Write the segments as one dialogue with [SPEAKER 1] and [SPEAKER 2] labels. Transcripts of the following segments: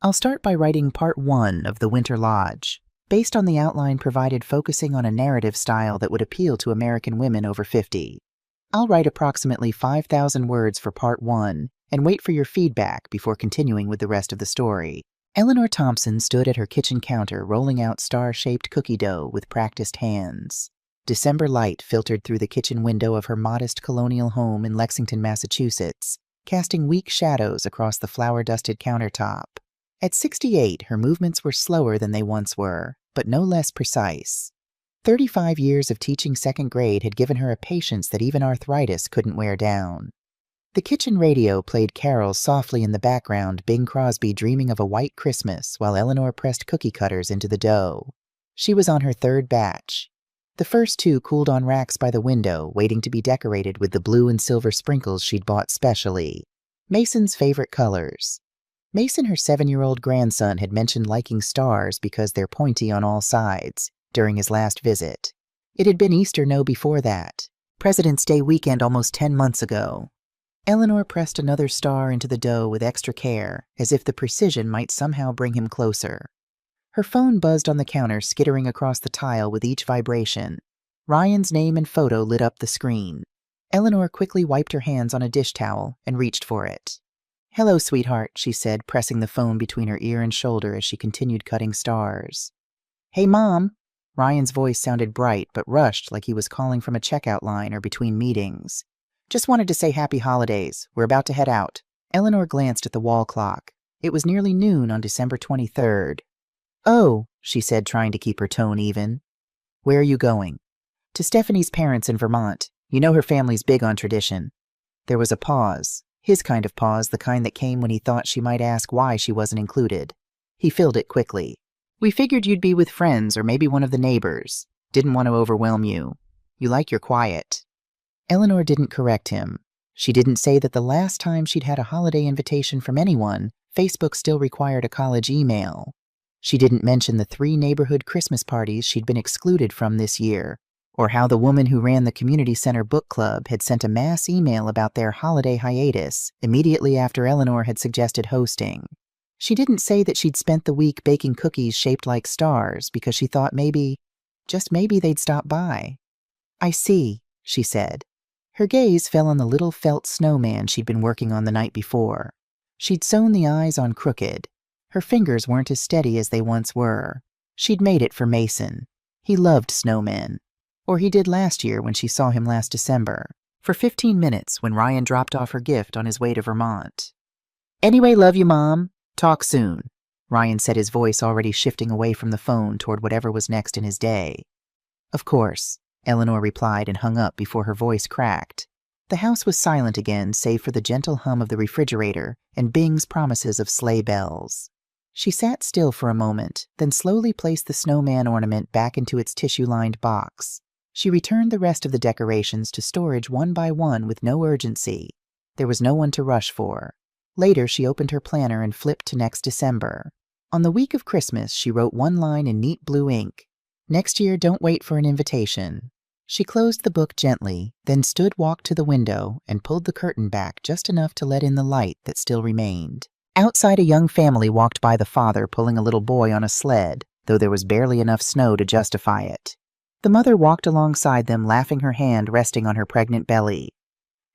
[SPEAKER 1] I'll start by writing part 1 of The Winter Lodge, based on the outline provided focusing on a narrative style that would appeal to American women over 50. I'll write approximately 5,000 words for part 1 and wait for your feedback before continuing with the rest of the story. Eleanor Thompson stood at her kitchen counter rolling out star-shaped cookie dough with practiced hands. December light filtered through the kitchen window of her modest colonial home in Lexington, Massachusetts, casting weak shadows across the flour-dusted countertop. At 68, her movements were slower than they once were, but no less precise. 35 years of teaching second grade had given her a patience that even arthritis couldn't wear down. The kitchen radio played carols softly in the background, Bing Crosby dreaming of a white Christmas while Eleanor pressed cookie cutters into the dough. She was on her third batch. The first 2 cooled on racks by the window, waiting to be decorated with the blue and silver sprinkles she'd bought specially. Mason's favorite colors. Mason, her 7-year-old grandson, had mentioned liking stars because they're pointy on all sides during his last visit. It had been Easter no before that, President's Day weekend almost 10 months ago. Eleanor pressed another star into the dough with extra care, as if the precision might somehow bring him closer. Her phone buzzed on the counter, skittering across the tile with each vibration. Ryan's name and photo lit up the screen. Eleanor quickly wiped her hands on a dish towel and reached for it. "Hello, sweetheart," she said, pressing the phone between her ear and shoulder as she continued cutting stars. "Hey, Mom." Ryan's voice sounded bright but rushed, like he was calling from a checkout line or between meetings. "Just wanted to say happy holidays. We're about to head out." Eleanor glanced at the wall clock. It was nearly noon on December 23rd. "Oh," she said, trying to keep her tone even. "Where are you going?" "To Stephanie's parents in Vermont. You know her family's big on tradition." There was a pause. His kind of pause, the kind that came when he thought she might ask why she wasn't included. He filled it quickly. "We figured you'd be with friends or maybe one of the neighbors. Didn't want to overwhelm you. You like your quiet." Eleanor didn't correct him. She didn't say that the last time she'd had a holiday invitation from anyone, Facebook still required a college email. She didn't mention the 3 neighborhood Christmas parties she'd been excluded from this year, or how the woman who ran the community center book club had sent a mass email about their holiday hiatus immediately after Eleanor had suggested hosting. She didn't say that she'd spent the week baking cookies shaped like stars because she thought maybe, just maybe, they'd stop by. "I see," she said. Her gaze fell on the little felt snowman she'd been working on the night before. She'd sewn the eyes on crooked. Her fingers weren't as steady as they once were. She'd made it for Mason. He loved snowmen. Or he did last year when she saw him last December, for 15 minutes when Ryan dropped off her gift on his way to Vermont. "Anyway, love you, Mom. Talk soon," Ryan said, his voice already shifting away from the phone toward whatever was next in his day. "Of course," Eleanor replied and hung up before her voice cracked. The house was silent again, save for the gentle hum of the refrigerator and Bing's promises of sleigh bells. She sat still for a moment, then slowly placed the snowman ornament back into its tissue-lined box. She returned the rest of the decorations to storage one by one with no urgency. There was no one to rush for. Later, she opened her planner and flipped to next December. On the week of Christmas, she wrote one line in neat blue ink. "Next year, don't wait for an invitation." She closed the book gently, then walked to the window and pulled the curtain back just enough to let in the light that still remained. Outside, a young family walked by the father pulling a little boy on a sled, though there was barely enough snow to justify it. The mother walked alongside them, laughing, her hand resting on her pregnant belly.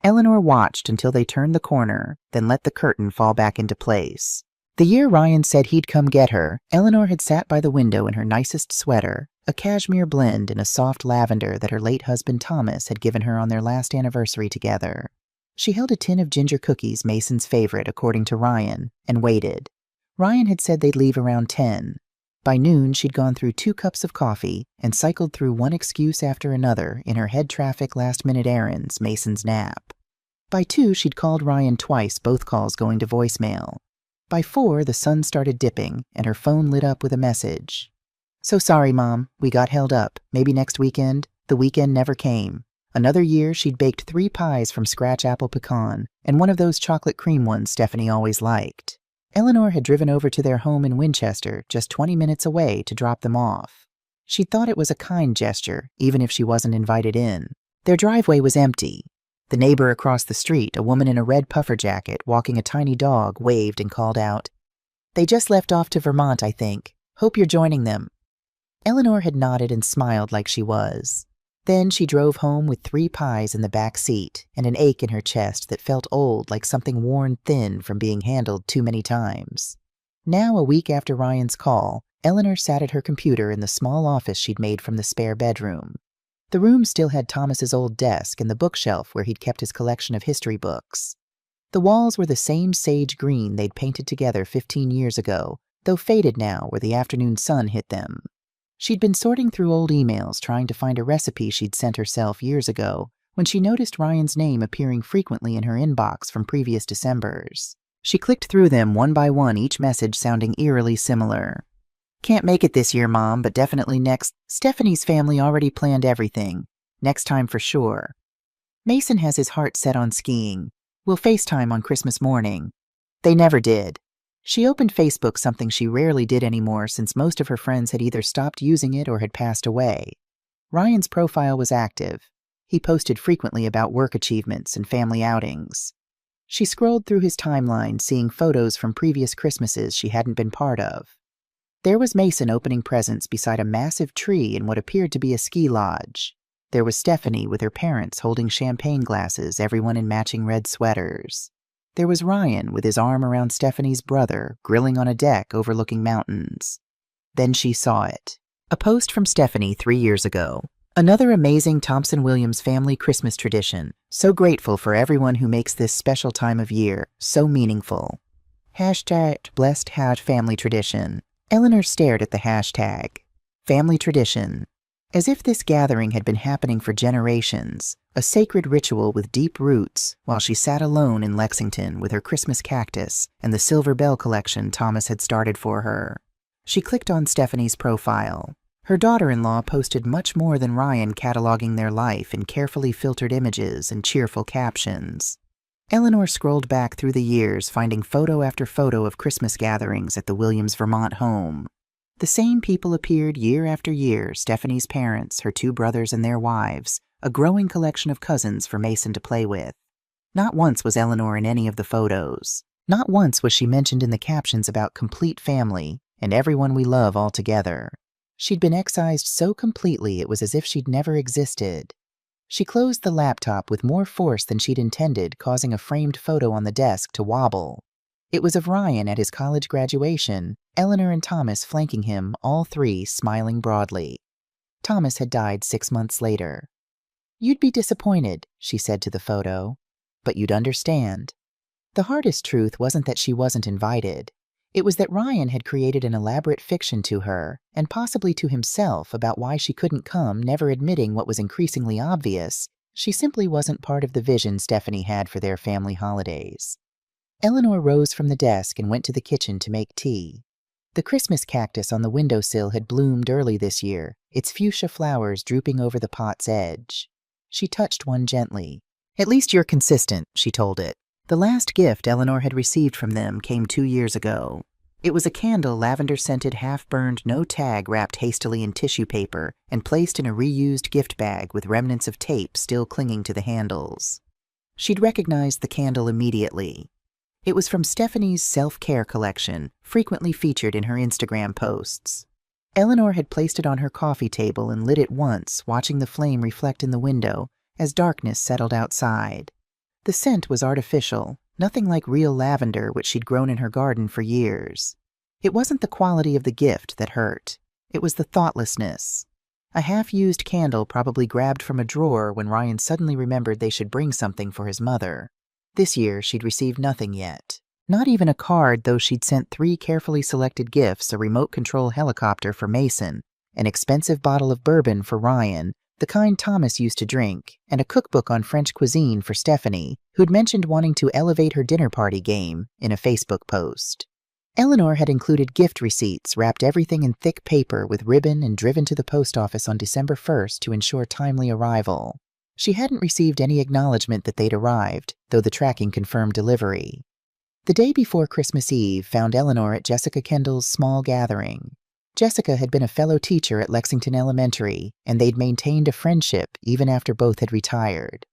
[SPEAKER 1] Eleanor watched until they turned the corner, then let the curtain fall back into place. The year Ryan said he'd come get her, Eleanor had sat by the window in her nicest sweater, a cashmere blend in a soft lavender that her late husband Thomas had given her on their last anniversary together. She held a tin of ginger cookies, Mason's favorite, according to Ryan, and waited. Ryan had said they'd leave around 10. By noon, she'd gone through 2 cups of coffee and cycled through one excuse after another in her head traffic last-minute errands, Mason's nap. By 2, she'd called Ryan twice, both calls going to voicemail. By 4, the sun started dipping, and her phone lit up with a message. "So sorry, Mom. We got held up. Maybe next weekend." The weekend never came. Another year, she'd baked 3 pies from scratch apple pecan, and one of those chocolate cream ones Stephanie always liked. Eleanor had driven over to their home in Winchester, just 20 minutes away, to drop them off. She thought it was a kind gesture, even if she wasn't invited in. Their driveway was empty. The neighbor across the street, a woman in a red puffer jacket walking a tiny dog, waved and called out, They just left off to Vermont, I think. Hope you're joining them." Eleanor had nodded and smiled like she was. Then she drove home with 3 pies in the back seat and an ache in her chest that felt old, like something worn thin from being handled too many times. Now, a week after Ryan's call, Eleanor sat at her computer in the small office she'd made from the spare bedroom. The room still had Thomas's old desk and the bookshelf where he'd kept his collection of history books. The walls were the same sage green they'd painted together 15 years ago, though faded now where the afternoon sun hit them. She'd been sorting through old emails trying to find a recipe she'd sent herself years ago when she noticed Ryan's name appearing frequently in her inbox from previous Decembers. She clicked through them one by one, each message sounding eerily similar. "Can't make it this year, Mom, but definitely next. Stephanie's family already planned everything. Next time for sure. Mason has his heart set on skiing. We'll FaceTime on Christmas morning." They never did. She opened Facebook, something she rarely did anymore since most of her friends had either stopped using it or had passed away. Ryan's profile was active. He posted frequently about work achievements and family outings. She scrolled through his timeline, seeing photos from previous Christmases she hadn't been part of. There was Mason opening presents beside a massive tree in what appeared to be a ski lodge. There was Stephanie with her parents holding champagne glasses, everyone in matching red sweaters. There was Ryan with his arm around Stephanie's brother, grilling on a deck overlooking mountains. Then she saw it. A post from Stephanie 3 years ago. "Another amazing Thompson-Williams family Christmas tradition. So grateful for everyone who makes this special time of year so meaningful. Hashtag blessed family tradition." Eleanor stared at the hashtag. Family tradition. As if this gathering had been happening for generations, a sacred ritual with deep roots, while she sat alone in Lexington with her Christmas cactus and the silver bell collection Thomas had started for her. She clicked on Stephanie's profile. Her daughter-in-law posted much more than Ryan, cataloging their life in carefully filtered images and cheerful captions. Eleanor scrolled back through the years, finding photo after photo of Christmas gatherings at the Williams Vermont home. The same people appeared year after year: Stephanie's parents, her 2 brothers and their wives, a growing collection of cousins for Mason to play with. Not once was Eleanor in any of the photos. Not once was she mentioned in the captions about complete family and everyone we love all together. She'd been excised so completely it was as if she'd never existed. She closed the laptop with more force than she'd intended, causing a framed photo on the desk to wobble. It was of Ryan at his college graduation, Eleanor and Thomas flanking him, all 3 smiling broadly. Thomas had died 6 months later. "You'd be disappointed," she said to the photo, "but you'd understand." The hardest truth wasn't that she wasn't invited. It was that Ryan had created an elaborate fiction to her, and possibly to himself, about why she couldn't come, never admitting what was increasingly obvious: she simply wasn't part of the vision Stephanie had for their family holidays. Eleanor rose from the desk and went to the kitchen to make tea. The Christmas cactus on the windowsill had bloomed early this year, its fuchsia flowers drooping over the pot's edge. She touched one gently. "At least you're consistent," she told it. The last gift Eleanor had received from them came 2 years ago. It was a candle, lavender-scented, half-burned, no tag, wrapped hastily in tissue paper and placed in a reused gift bag with remnants of tape still clinging to the handles. She'd recognized the candle immediately. It was from Stephanie's self-care collection, frequently featured in her Instagram posts. Eleanor had placed it on her coffee table and lit it once, watching the flame reflect in the window as darkness settled outside. The scent was artificial, nothing like real lavender, which she'd grown in her garden for years. It wasn't the quality of the gift that hurt. It was the thoughtlessness. A half-used candle probably grabbed from a drawer when Ryan suddenly remembered they should bring something for his mother. This year, she'd received nothing yet. Not even a card, though she'd sent 3 carefully selected gifts: a remote-control helicopter for Mason, an expensive bottle of bourbon for Ryan, the kind Thomas used to drink, and a cookbook on French cuisine for Stephanie, who'd mentioned wanting to elevate her dinner party game in a Facebook post. Eleanor had included gift receipts, wrapped everything in thick paper with ribbon, and driven to the post office on December 1st to ensure timely arrival. She hadn't received any acknowledgement that they'd arrived, though the tracking confirmed delivery. The day before Christmas Eve found Eleanor at Jessica Kendall's small gathering. Jessica had been a fellow teacher at Lexington Elementary, and they'd maintained a friendship even after both had retired.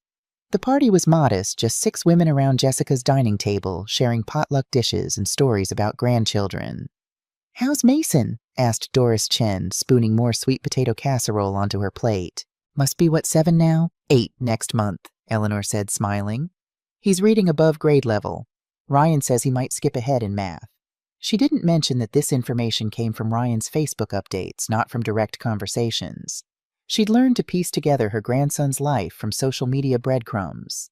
[SPEAKER 1] The party was modest, just 6 women around Jessica's dining table, sharing potluck dishes and stories about grandchildren. "How's Mason?" asked Doris Chen, spooning more sweet potato casserole onto her plate. "Must be, 7 now?" 8 next month, Eleanor said, smiling. "He's reading above grade level. Ryan says he might skip ahead in math." She didn't mention that this information came from Ryan's Facebook updates, not from direct conversations. She'd learned to piece together her grandson's life from social media breadcrumbs.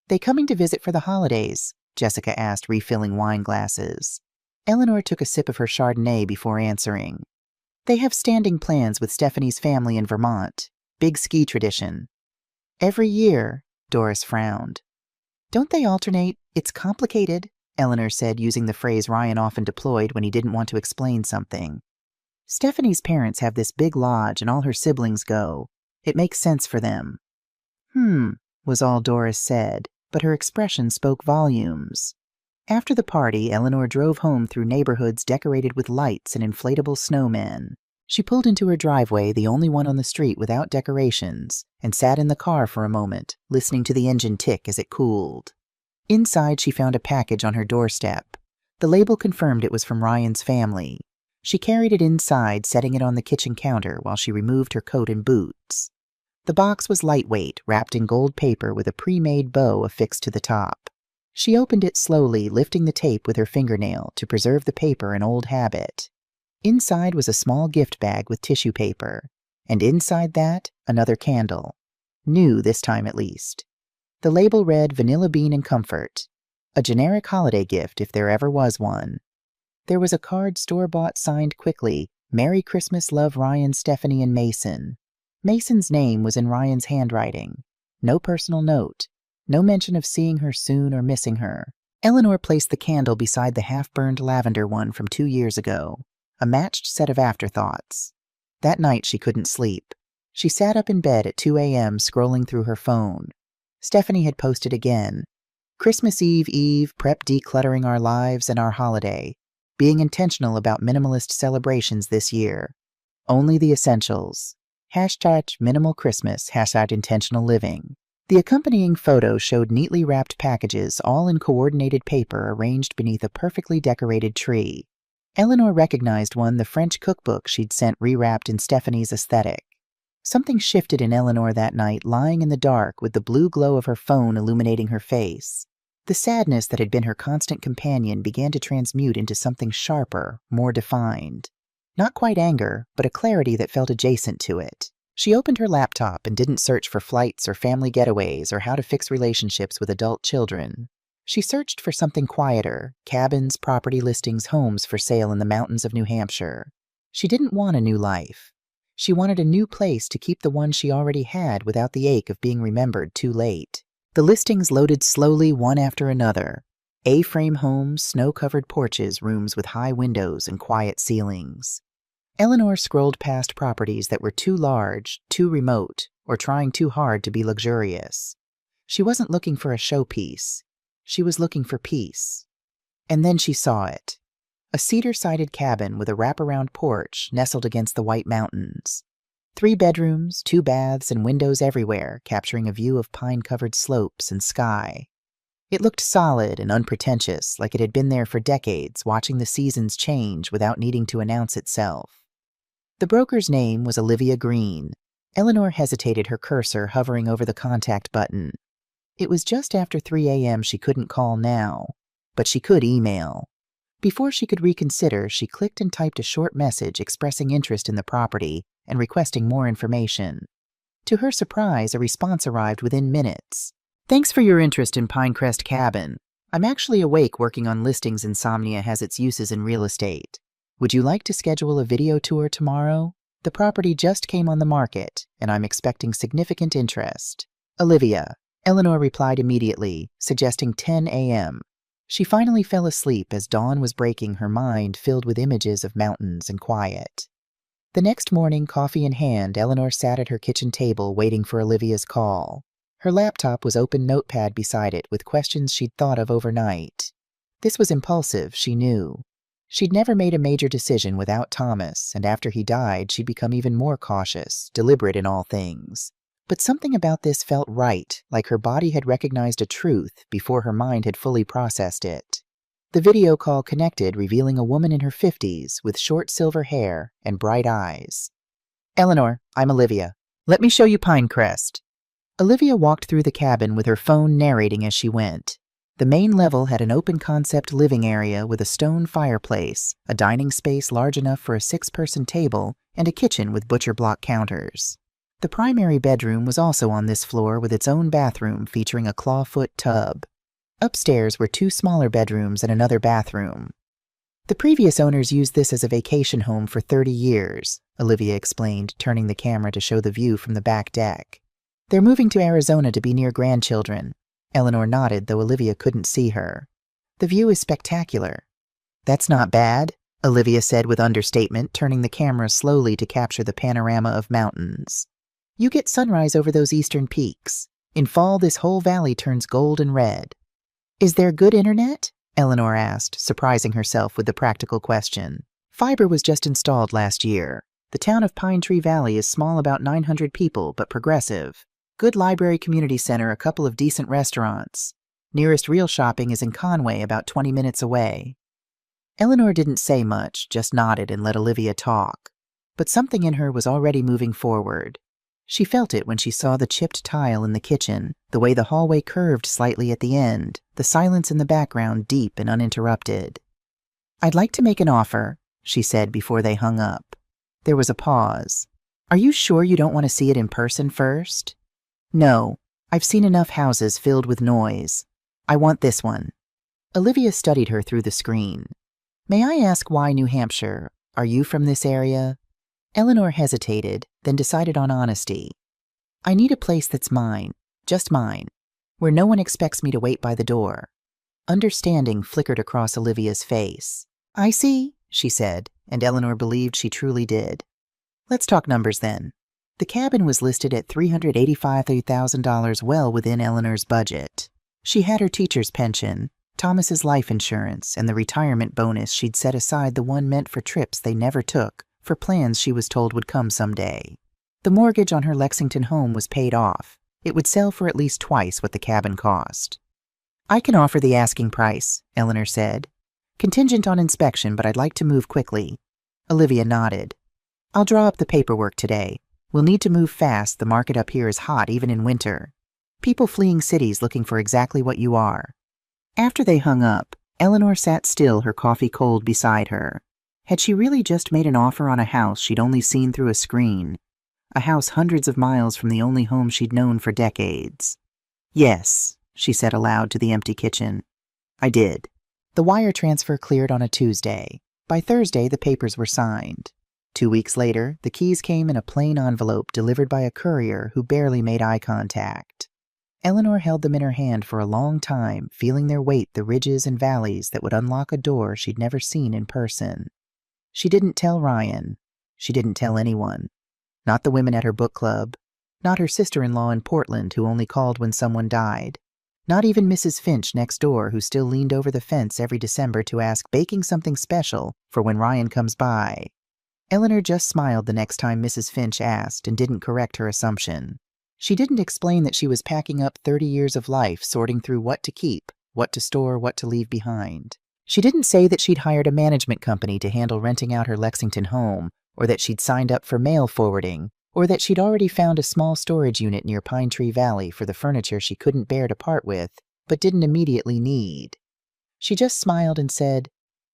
[SPEAKER 1] "They coming to visit for the holidays?" Jessica asked, refilling wine glasses. Eleanor took a sip of her Chardonnay before answering. "They have standing plans with Stephanie's family in Vermont. Big ski tradition." "Every year?" Doris frowned. "Don't they alternate? It's complicated," Eleanor said, using the phrase Ryan often deployed when he didn't want to explain something. "Stephanie's parents have this big lodge and all her siblings go. It makes sense for them." Was all Doris said, but her expression spoke volumes. After the party, Eleanor drove home through neighborhoods decorated with lights and inflatable snowmen. She pulled into her driveway, the only one on the street without decorations, and sat in the car for a moment, listening to the engine tick as it cooled. Inside, she found a package on her doorstep. The label confirmed it was from Ryan's family. She carried it inside, setting it on the kitchen counter while she removed her coat and boots. The box was lightweight, wrapped in gold paper with a pre-made bow affixed to the top. She opened it slowly, lifting the tape with her fingernail to preserve the paper, an old habit. Inside was a small gift bag with tissue paper, and inside that, another candle. New this time at least. The label read Vanilla Bean and Comfort, a generic holiday gift if there ever was one. There was a card store-bought signed quickly, "Merry Christmas, love Ryan, Stephanie, and Mason." Mason's name was in Ryan's handwriting. No personal note. No mention of seeing her soon or missing her. Eleanor placed the candle beside the half-burned lavender one from 2 years ago. A matched set of afterthoughts. That night she couldn't sleep. She sat up in bed at 2 a.m. scrolling through her phone. Stephanie had posted again. "Christmas Eve, prep decluttering our lives and our holiday. Being intentional about minimalist celebrations this year. Only the essentials. Hashtag minimal Christmas, hashtag intentional living." The accompanying photo showed neatly wrapped packages, all in coordinated paper arranged beneath a perfectly decorated tree. Eleanor recognized one, the French cookbook she'd sent rewrapped in Stephanie's aesthetic. Something shifted in Eleanor that night, lying in the dark with the blue glow of her phone illuminating her face. The sadness that had been her constant companion began to transmute into something sharper, more defined. Not quite anger, but a clarity that felt adjacent to it. She opened her laptop and didn't search for flights or family getaways or how to fix relationships with adult children. She searched for something quieter, cabins, property listings, homes for sale in the mountains of New Hampshire. She didn't want a new life. She wanted a new place to keep the one she already had without the ache of being remembered too late. The listings loaded slowly, one after another. A-frame homes, snow-covered porches, rooms with high windows and quiet ceilings. Eleanor scrolled past properties that were too large, too remote, or trying too hard to be luxurious. She wasn't looking for a showpiece. She was looking for peace. And then she saw it. A cedar-sided cabin with a wraparound porch nestled against the White Mountains. 3 bedrooms, 2 baths, and windows everywhere, capturing a view of pine-covered slopes and sky. It looked solid and unpretentious, like it had been there for decades, watching the seasons change without needing to announce itself. The broker's name was Olivia Green. Eleanor hesitated, her cursor hovering over the contact button. It was just after 3 a.m. She couldn't call now, but she could email. Before she could reconsider, she clicked and typed a short message expressing interest in the property and requesting more information. To her surprise, a response arrived within minutes. "Thanks for your interest in Pinecrest Cabin. I'm actually awake working on listings. Insomnia has its uses in real estate. Would you like to schedule a video tour tomorrow? The property just came on the market, and I'm expecting significant interest. Olivia." Eleanor replied immediately, suggesting 10 a.m. She finally fell asleep as dawn was breaking, her mind filled with images of mountains and quiet. The next morning, coffee in hand, Eleanor sat at her kitchen table waiting for Olivia's call. Her laptop was open, notepad beside it with questions she'd thought of overnight. This was impulsive, she knew. She'd never made a major decision without Thomas, and after he died, she'd become even more cautious, deliberate in all things. But something about this felt right, like her body had recognized a truth before her mind had fully processed it. The video call connected, revealing a woman in her 50s with short silver hair and bright eyes. "Eleanor, I'm Olivia. Let me show you Pinecrest." Olivia walked through the cabin with her phone narrating as she went. The main level had an open-concept living area with a stone fireplace, a dining space large enough for a 6-person table, and a kitchen with butcher block counters. The primary bedroom was also on this floor with its own bathroom featuring a clawfoot tub. Upstairs were 2 smaller bedrooms and another bathroom. "The previous owners used this as a vacation home for 30 years, Olivia explained, turning the camera to show the view from the back deck. "They're moving to Arizona to be near grandchildren." Eleanor nodded, though Olivia couldn't see her. "The view is spectacular." "That's not bad," Olivia said with understatement, turning the camera slowly to capture the panorama of mountains. "You get sunrise over those eastern peaks. In fall, this whole valley turns gold and red." "Is there good internet?" Eleanor asked, surprising herself with the practical question. Fiber was just installed last year. The town of Pine Tree Valley is small, about 900 people, but progressive. Good library, community center, a couple of decent restaurants. Nearest real shopping is in Conway, about 20 minutes away. Eleanor didn't say much, just nodded and let Olivia talk. But something in her was already moving forward. She felt it when she saw the chipped tile in the kitchen, the way the hallway curved slightly at the end, the silence in the background deep and uninterrupted. "I'd like to make an offer," she said before they hung up. There was a pause. "Are you sure you don't want to see it in person first?" "No, I've seen enough houses filled with noise. I want this one." Olivia studied her through the screen. "May I ask why New Hampshire? Are you from this area?" Eleanor hesitated, then decided on honesty. "I need a place that's mine, just mine, where no one expects me to wait by the door." Understanding flickered across Olivia's face. "I see," she said, and Eleanor believed she truly did. "Let's talk numbers then." The cabin was listed at $385,000, well within Eleanor's budget. She had her teacher's pension, Thomas's life insurance, and the retirement bonus she'd set aside, the one meant for trips they never took, for plans she was told would come someday. The mortgage on her Lexington home was paid off. It would sell for at least twice what the cabin cost. "I can offer the asking price," Eleanor said. "Contingent on inspection, but I'd like to move quickly." Olivia nodded. "I'll draw up the paperwork today. We'll need to move fast. The market up here is hot, even in winter. People fleeing cities looking for exactly what you are." After they hung up, Eleanor sat still, her coffee cold beside her. Had she really just made an offer on a house she'd only seen through a screen? A house hundreds of miles from the only home she'd known for decades. "Yes," she said aloud to the empty kitchen. "I did." The wire transfer cleared on a Tuesday. By Thursday, the papers were signed. 2 weeks later, the keys came in a plain envelope delivered by a courier who barely made eye contact. Eleanor held them in her hand for a long time, feeling their weight, the ridges and valleys that would unlock a door she'd never seen in person. She didn't tell Ryan. She didn't tell anyone. Not the women at her book club. Not her sister-in-law in Portland, who only called when someone died. Not even Mrs. Finch next door, who still leaned over the fence every December to ask, baking something special for when Ryan comes by. Eleanor just smiled the next time Mrs. Finch asked and didn't correct her assumption. She didn't explain that she was packing up 30 years of life, sorting through what to keep, what to store, what to leave behind. She didn't say that she'd hired a management company to handle renting out her Lexington home, or that she'd signed up for mail forwarding, or that she'd already found a small storage unit near Pine Tree Valley for the furniture she couldn't bear to part with, but didn't immediately need. She just smiled and said,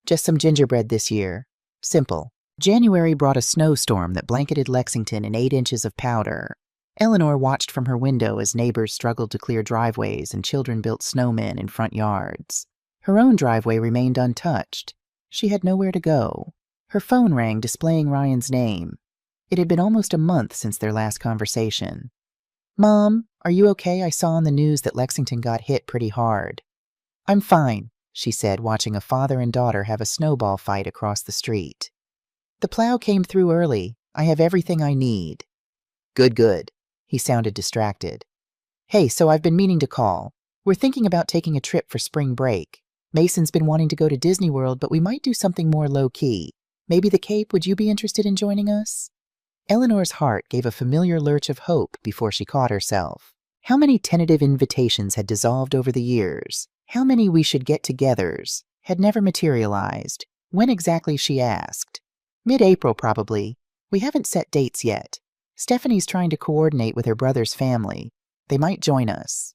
[SPEAKER 1] "Just some gingerbread this year. Simple." January brought a snowstorm that blanketed Lexington in 8 inches of powder. Eleanor watched from her window as neighbors struggled to clear driveways and children built snowmen in front yards. Her own driveway remained untouched. She had nowhere to go. Her phone rang, displaying Ryan's name. It had been almost a month since their last conversation. "Mom, are you okay? I saw on the news that Lexington got hit pretty hard." "I'm fine," she said, watching a father and daughter have a snowball fight across the street. "The plow came through early. I have everything I need." "Good, good." He sounded distracted. "Hey, so I've been meaning to call. We're thinking about taking a trip for spring break. Mason's been wanting to go to Disney World, but we might do something more low-key. Maybe the Cape. Would you be interested in joining us?" Eleanor's heart gave a familiar lurch of hope before she caught herself. How many tentative invitations had dissolved over the years? How many we should get togethers had never materialized? When exactly, she asked. Mid-April, probably. We haven't set dates yet. Stephanie's trying to coordinate with her brother's family. They might join us.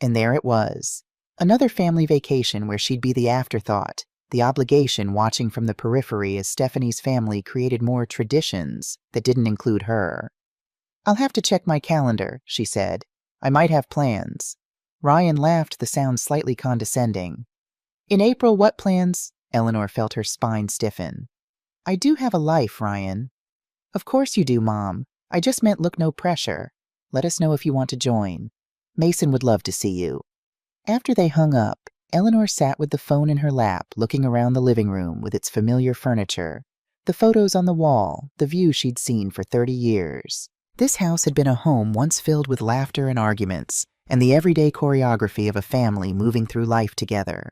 [SPEAKER 1] And there it was. Another family vacation where she'd be the afterthought, the obligation watching from the periphery as Stephanie's family created more traditions that didn't include her. I'll have to check my calendar, she said. I might have plans. Ryan laughed, the sound slightly condescending. In April, what plans? Eleanor felt her spine stiffen. I do have a life, Ryan. Of course you do, Mom. I just meant look no pressure. Let us know if you want to join. Mason would love to see you. After they hung up, Eleanor sat with the phone in her lap, looking around the living room with its familiar furniture, the photos on the wall, the view she'd seen for 30 years. This house had been a home once filled with laughter and arguments, and the everyday choreography of a family moving through life together.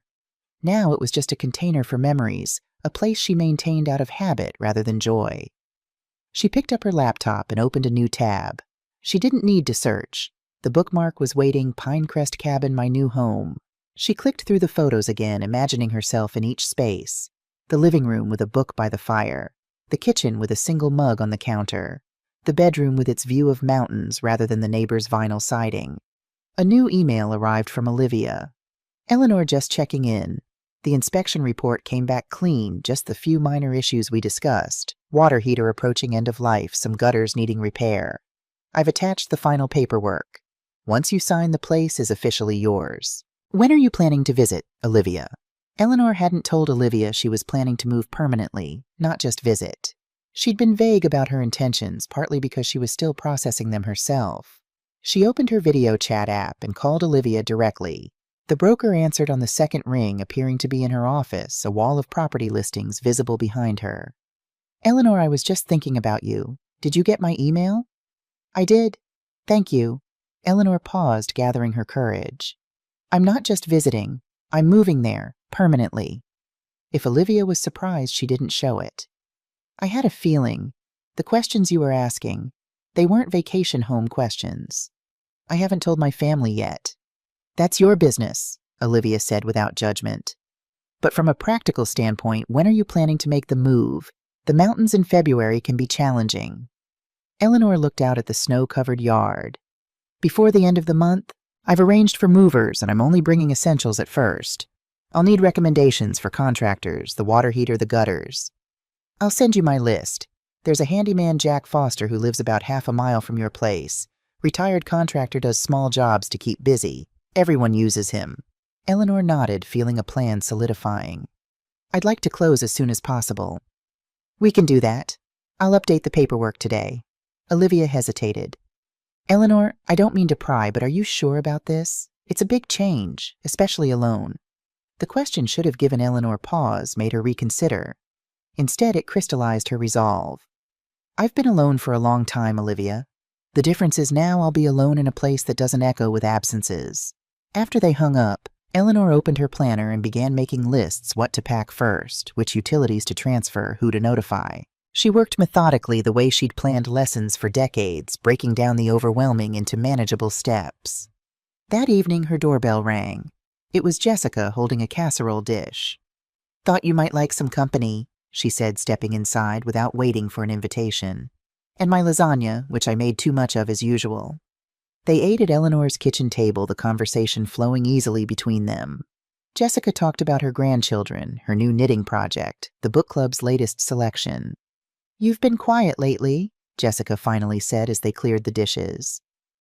[SPEAKER 1] Now it was just a container for memories, a place she maintained out of habit rather than joy. She picked up her laptop and opened a new tab. She didn't need to search. The bookmark was waiting, Pinecrest Cabin, my new home. She clicked through the photos again, imagining herself in each space. The living room with a book by the fire. The kitchen with a single mug on the counter. The bedroom with its view of mountains rather than the neighbor's vinyl siding. A new email arrived from Olivia. Eleanor just checking in. The inspection report came back clean, just the few minor issues we discussed. Water heater approaching end of life, some gutters needing repair. I've attached the final paperwork. Once you sign, the place is officially yours. When are you planning to visit, Olivia? Eleanor hadn't told Olivia she was planning to move permanently, not just visit. She'd been vague about her intentions, partly because she was still processing them herself. She opened her video chat app and called Olivia directly. The broker answered on the second ring, appearing to be in her office, a wall of property listings visible behind her. Eleanor, I was just thinking about you. Did you get my email? I did. Thank you. Eleanor paused, gathering her courage. I'm not just visiting. I'm moving there, permanently. If Olivia was surprised, she didn't show it. I had a feeling. The questions you were asking, they weren't vacation home questions. I haven't told my family yet. That's your business, Olivia said without judgment. But from a practical standpoint, when are you planning to make the move? The mountains in February can be challenging. Eleanor looked out at the snow-covered yard. Before the end of the month, I've arranged for movers, and I'm only bringing essentials at first. I'll need recommendations for contractors, the water heater, the gutters. I'll send you my list. There's a handyman, Jack Foster, who lives about half a mile from your place. Retired contractor, does small jobs to keep busy. Everyone uses him. Eleanor nodded, feeling a plan solidifying. I'd like to close as soon as possible. We can do that. I'll update the paperwork today. Olivia hesitated. Eleanor, I don't mean to pry, but are you sure about this? It's a big change, especially alone. The question should have given Eleanor pause, made her reconsider. Instead, it crystallized her resolve. I've been alone for a long time, Olivia. The difference is now I'll be alone in a place that doesn't echo with absences. After they hung up, Eleanor opened her planner and began making lists what to pack first, which utilities to transfer, who to notify. She worked methodically the way she'd planned lessons for decades, breaking down the overwhelming into manageable steps. That evening, her doorbell rang. It was Jessica holding a casserole dish. Thought you might like some company, she said, stepping inside without waiting for an invitation. And my lasagna, which I made too much of as usual. They ate at Eleanor's kitchen table, the conversation flowing easily between them. Jessica talked about her grandchildren, her new knitting project, the book club's latest selection. You've been quiet lately, Jessica finally said as they cleared the dishes.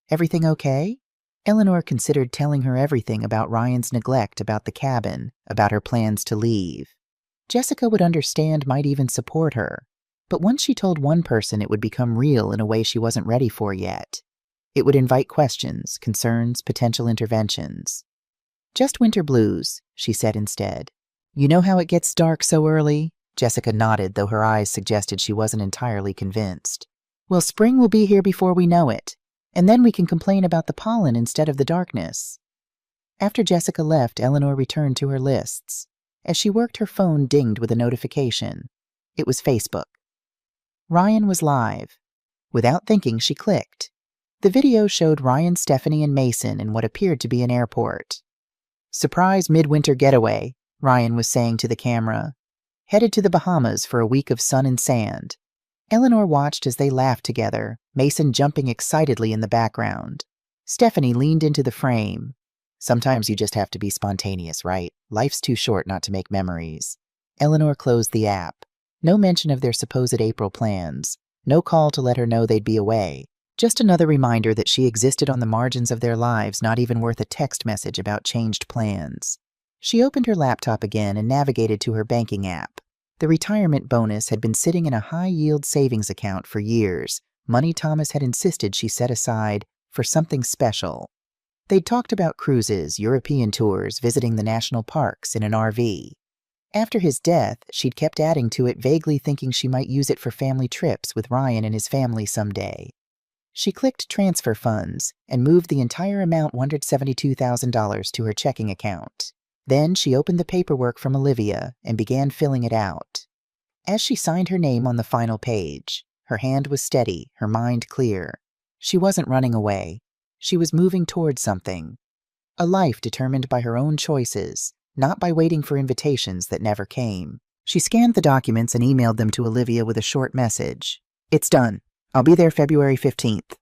[SPEAKER 1] Everything okay? Eleanor considered telling her everything about Ryan's neglect, about the cabin, about her plans to leave. Jessica would understand, might even support her. But once she told one person, it would become real in a way she wasn't ready for yet. It would invite questions, concerns, potential interventions. Just winter blues, she said instead. You know how it gets dark so early? Jessica nodded, though her eyes suggested she wasn't entirely convinced. Well, spring will be here before we know it, and then we can complain about the pollen instead of the darkness. After Jessica left, Eleanor returned to her lists. As she worked, her phone dinged with a notification. It was Facebook. Ryan was live. Without thinking, she clicked. The video showed Ryan, Stephanie, and Mason in what appeared to be an airport. "Surprise midwinter getaway," Ryan was saying to the camera. "Headed to the Bahamas for a week of sun and sand." Eleanor watched as they laughed together, Mason jumping excitedly in the background. Stephanie leaned into the frame. "Sometimes you just have to be spontaneous, right? Life's too short not to make memories." Eleanor closed the app. No mention of their supposed April plans. No call to let her know they'd be away. Just another reminder that she existed on the margins of their lives, not even worth a text message about changed plans. She opened her laptop again and navigated to her banking app. The retirement bonus had been sitting in a high-yield savings account for years, money Thomas had insisted she set aside for something special. They'd talked about cruises, European tours, visiting the national parks in an RV. After his death, she'd kept adding to it, vaguely thinking she might use it for family trips with Ryan and his family someday. She clicked transfer funds and moved the entire amount, $172,000, to her checking account. Then she opened the paperwork from Olivia and began filling it out. As she signed her name on the final page, her hand was steady, her mind clear. She wasn't running away. She was moving towards something. A life determined by her own choices, not by waiting for invitations that never came. She scanned the documents and emailed them to Olivia with a short message. "It's done. I'll be there February 15th.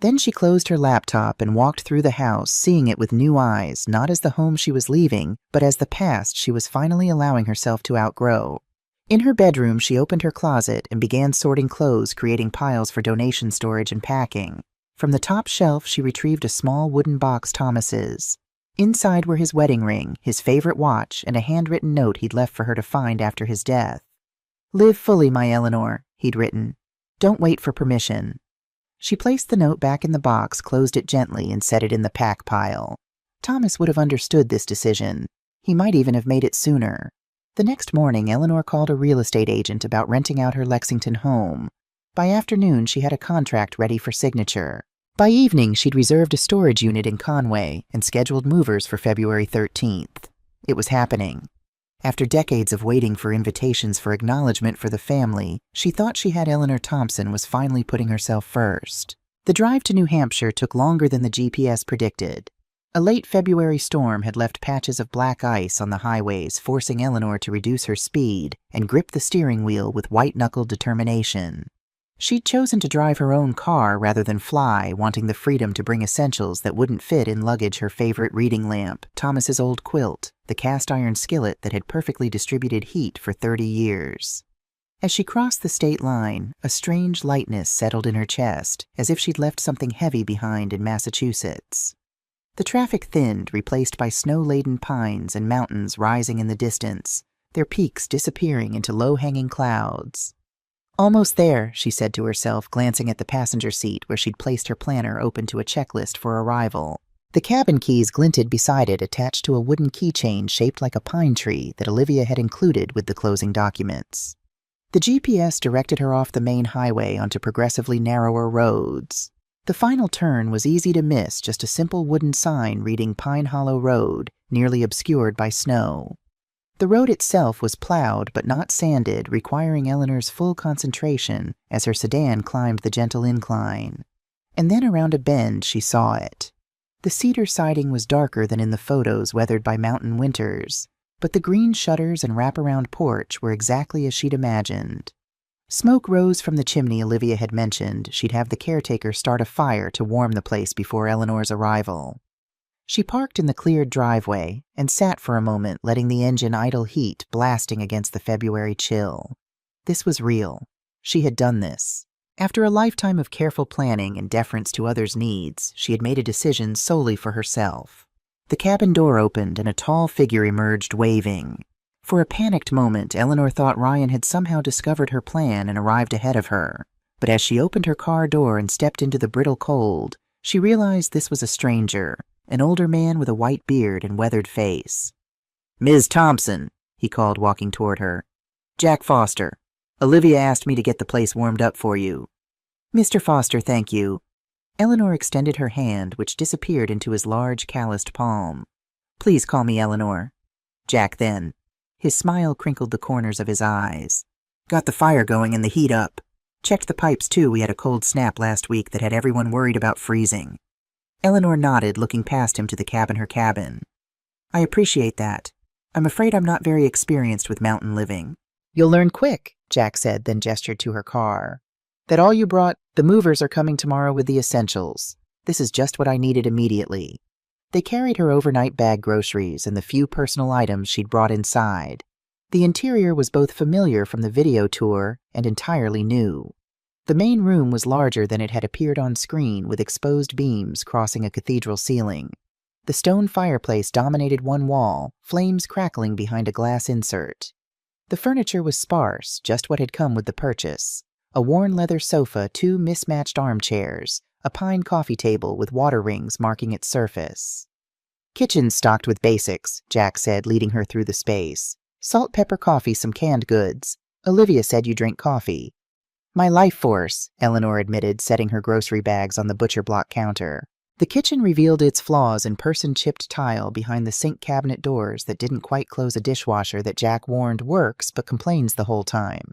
[SPEAKER 1] Then she closed her laptop and walked through the house, seeing it with new eyes, not as the home she was leaving, but as the past she was finally allowing herself to outgrow. In her bedroom, she opened her closet and began sorting clothes, creating piles for donation storage and packing. From the top shelf, she retrieved a small wooden box Thomas's. Inside were his wedding ring, his favorite watch, and a handwritten note he'd left for her to find after his death. "Live fully, my Eleanor," he'd written. "Don't wait for permission." She placed the note back in the box, closed it gently, and set it in the pack pile. Thomas would have understood this decision. He might even have made it sooner. The next morning, Eleanor called a real estate agent about renting out her Lexington home. By afternoon, she had a contract ready for signature. By evening, she'd reserved a storage unit in Conway and scheduled movers for February 13th. It was happening. After decades of waiting for invitations for acknowledgement for the family, she thought she had Eleanor Thompson was finally putting herself first. The drive to New Hampshire took longer than the GPS predicted. A late February storm had left patches of black ice on the highways, forcing Eleanor to reduce her speed and grip the steering wheel with white-knuckled determination. She'd chosen to drive her own car rather than fly, wanting the freedom to bring essentials that wouldn't fit in luggage: her favorite reading lamp, Thomas's old quilt, the cast-iron skillet that had perfectly distributed heat for 30 years. As she crossed the state line, a strange lightness settled in her chest, as if she'd left something heavy behind in Massachusetts. The traffic thinned, replaced by snow-laden pines and mountains rising in the distance, their peaks disappearing into low-hanging clouds. "Almost there," she said to herself, glancing at the passenger seat where she'd placed her planner open to a checklist for arrival. The cabin keys glinted beside it, attached to a wooden keychain shaped like a pine tree that Olivia had included with the closing documents. The GPS directed her off the main highway onto progressively narrower roads. The final turn was easy to miss, just a simple wooden sign reading Pine Hollow Road, nearly obscured by snow. The road itself was plowed but not sanded, requiring Eleanor's full concentration as her sedan climbed the gentle incline. And then around a bend she saw it. The cedar siding was darker than in the photos, weathered by mountain winters, but the green shutters and wraparound porch were exactly as she'd imagined. Smoke rose from the chimney Olivia had mentioned. She'd have the caretaker start a fire to warm the place before Eleanor's arrival. She parked in the cleared driveway and sat for a moment, letting the engine idle heat blasting against the February chill. This was real. She had done this. After a lifetime of careful planning and deference to others' needs, she had made a decision solely for herself. The cabin door opened and a tall figure emerged, waving. For a panicked moment, Eleanor thought Ryan had somehow discovered her plan and arrived ahead of her. But as she opened her car door and stepped into the brittle cold, she realized this was a stranger. An older man with a white beard and weathered face. "Ms. Thompson," he called, walking toward her. "Jack Foster. Olivia asked me to get the place warmed up for you." "Mr. Foster, thank you." Eleanor extended her hand, which disappeared into his large, calloused palm. "Please call me Eleanor." Jack then. His smile crinkled the corners of his eyes. "Got the fire going and the heat up." Checked the pipes, too. We had a cold snap last week that had everyone worried about freezing. Eleanor nodded, looking past him to the cab in her cabin. I appreciate that. I'm afraid I'm not very experienced with mountain living. You'll learn quick, Jack said, then gestured to her car. That all you brought? The movers are coming tomorrow with the essentials. This is just what I needed immediately. They carried her overnight bag groceries and the few personal items she'd brought inside. The interior was both familiar from the video tour and entirely new. The main room was larger than it had appeared on screen, with exposed beams crossing a cathedral ceiling. The stone fireplace dominated one wall, flames crackling behind a glass insert. The furniture was sparse, just what had come with the purchase. A worn leather sofa, 2 mismatched armchairs, a pine coffee table with water rings marking its surface. Kitchen's stocked with basics, Jack said, leading her through the space. Salt, pepper, coffee, some canned goods. Olivia said you drink coffee. My life force, Eleanor admitted, setting her grocery bags on the butcher block counter. The kitchen revealed its flaws in person-chipped tile behind the sink cabinet doors that didn't quite close a dishwasher that Jack warned works but complains the whole time.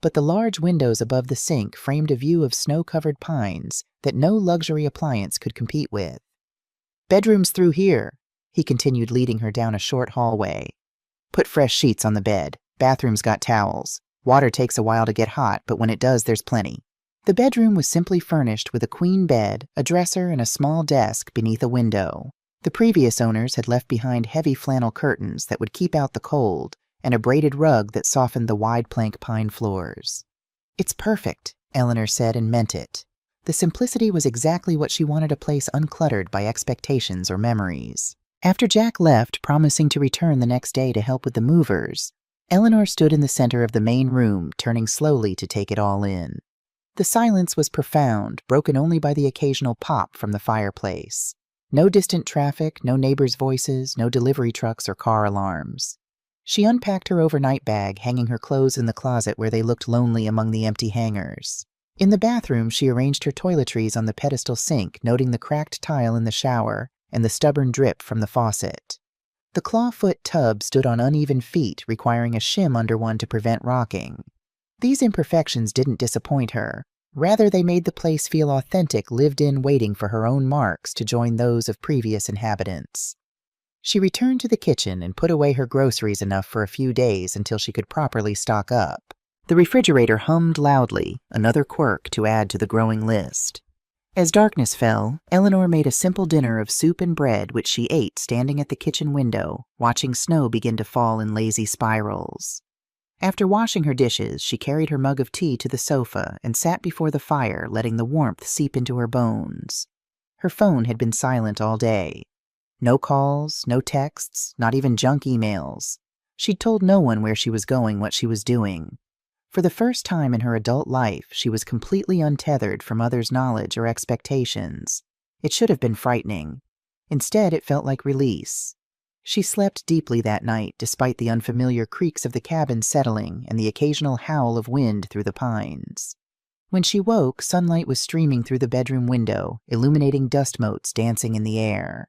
[SPEAKER 1] But the large windows above the sink framed a view of snow-covered pines that no luxury appliance could compete with. Bedroom's through here, he continued, leading her down a short hallway. Put fresh sheets on the bed. Bathroom's got towels. Water takes a while to get hot, but when it does, there's plenty. The bedroom was simply furnished with a queen bed, a dresser, and a small desk beneath a window. The previous owners had left behind heavy flannel curtains that would keep out the cold, and a braided rug that softened the wide plank pine floors. It's perfect, Eleanor said, and meant it. The simplicity was exactly what she wanted a place uncluttered by expectations or memories. After Jack left, promising to return the next day to help with the movers, Eleanor stood in the center of the main room, turning slowly to take it all in. The silence was profound, broken only by the occasional pop from the fireplace. No distant traffic, no neighbors' voices, no delivery trucks or car alarms. She unpacked her overnight bag, hanging her clothes in the closet where they looked lonely among the empty hangers. In the bathroom, she arranged her toiletries on the pedestal sink, noting the cracked tile in the shower and the stubborn drip from the faucet. The clawfoot tub stood on uneven feet, requiring a shim under one to prevent rocking. These imperfections didn't disappoint her. Rather, they made the place feel authentic, lived in, waiting for her own marks to join those of previous inhabitants. She returned to the kitchen and put away her groceries enough for a few days until she could properly stock up. The refrigerator hummed loudly, another quirk to add to the growing list. As darkness fell, Eleanor made a simple dinner of soup and bread, which she ate standing at the kitchen window, watching snow begin to fall in lazy spirals. After washing her dishes, she carried her mug of tea to the sofa and sat before the fire, letting the warmth seep into her bones. Her phone had been silent all day. No calls, no texts, not even junk emails. She'd told no one where she was going, what she was doing. For the first time in her adult life, she was completely untethered from others' knowledge or expectations. It should have been frightening. Instead, it felt like release. She slept deeply that night, despite the unfamiliar creaks of the cabin settling and the occasional howl of wind through the pines. When she woke, sunlight was streaming through the bedroom window, illuminating dust motes dancing in the air.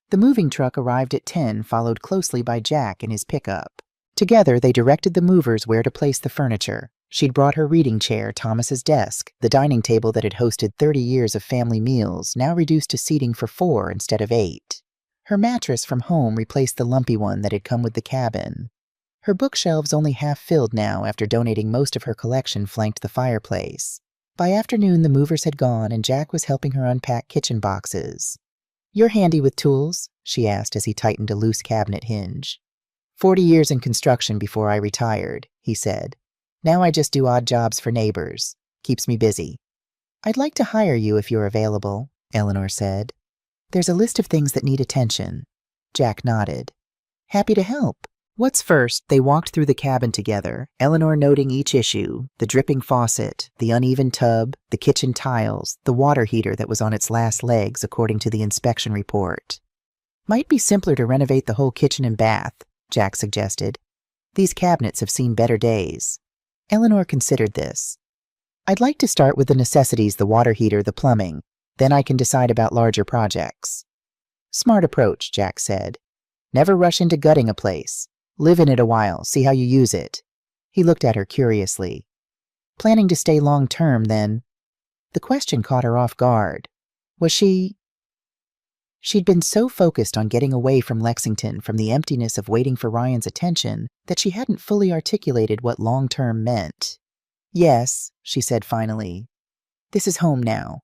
[SPEAKER 1] The moving truck arrived at 10, followed closely by Jack in his pickup. Together, they directed the movers where to place the furniture. She'd brought her reading chair, Thomas's desk, the dining table that had hosted 30 years of family meals, now reduced to seating for 4 instead of 8. Her mattress from home replaced the lumpy one that had come with the cabin. Her bookshelves, only half filled now after donating most of her collection, flanked the fireplace. By afternoon, the movers had gone, and Jack was helping her unpack kitchen boxes. "You're handy with tools?" she asked as he tightened a loose cabinet hinge. 40 years in construction before I retired, he said. Now I just do odd jobs for neighbors. Keeps me busy. I'd like to hire you if you're available, Eleanor said. There's a list of things that need attention. Jack nodded. Happy to help. What's first? They walked through the cabin together, Eleanor noting each issue, the dripping faucet, the uneven tub, the kitchen tiles, the water heater that was on its last legs according to the inspection report. Might be simpler to renovate the whole kitchen and bath, Jack suggested. These cabinets have seen better days. Eleanor considered this. I'd like to start with the necessities, the water heater, the plumbing. Then I can decide about larger projects. Smart approach, Jack said. Never rush into gutting a place. Live in it a while, see how you use it. He looked at her curiously. Planning to stay long-term, then? The question caught her off guard. Was she... She'd been so focused on getting away from Lexington from the emptiness of waiting for Ryan's attention that she hadn't fully articulated what long-term meant. Yes, she said finally. This is home now.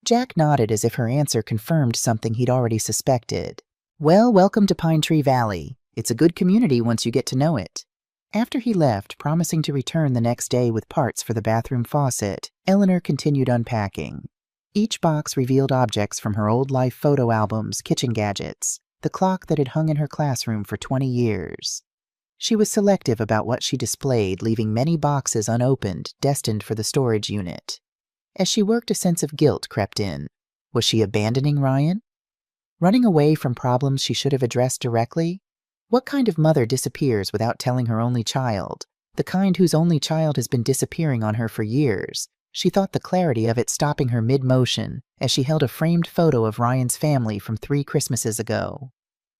[SPEAKER 1] Jack nodded as if her answer confirmed something he'd already suspected. Well, welcome to Pine Tree Valley. It's a good community once you get to know it. After he left, promising to return the next day with parts for the bathroom faucet, Eleanor continued unpacking. Each box revealed objects from her old life photo albums, kitchen gadgets, the clock that had hung in her classroom for 20 years. She was selective about what she displayed, leaving many boxes unopened, destined for the storage unit. As she worked, a sense of guilt crept in. Was she abandoning Ryan? Running away from problems she should have addressed directly? What kind of mother disappears without telling her only child? The kind whose only child has been disappearing on her for years. She thought the clarity of it stopping her mid-motion as she held a framed photo of Ryan's family from 3 Christmases ago.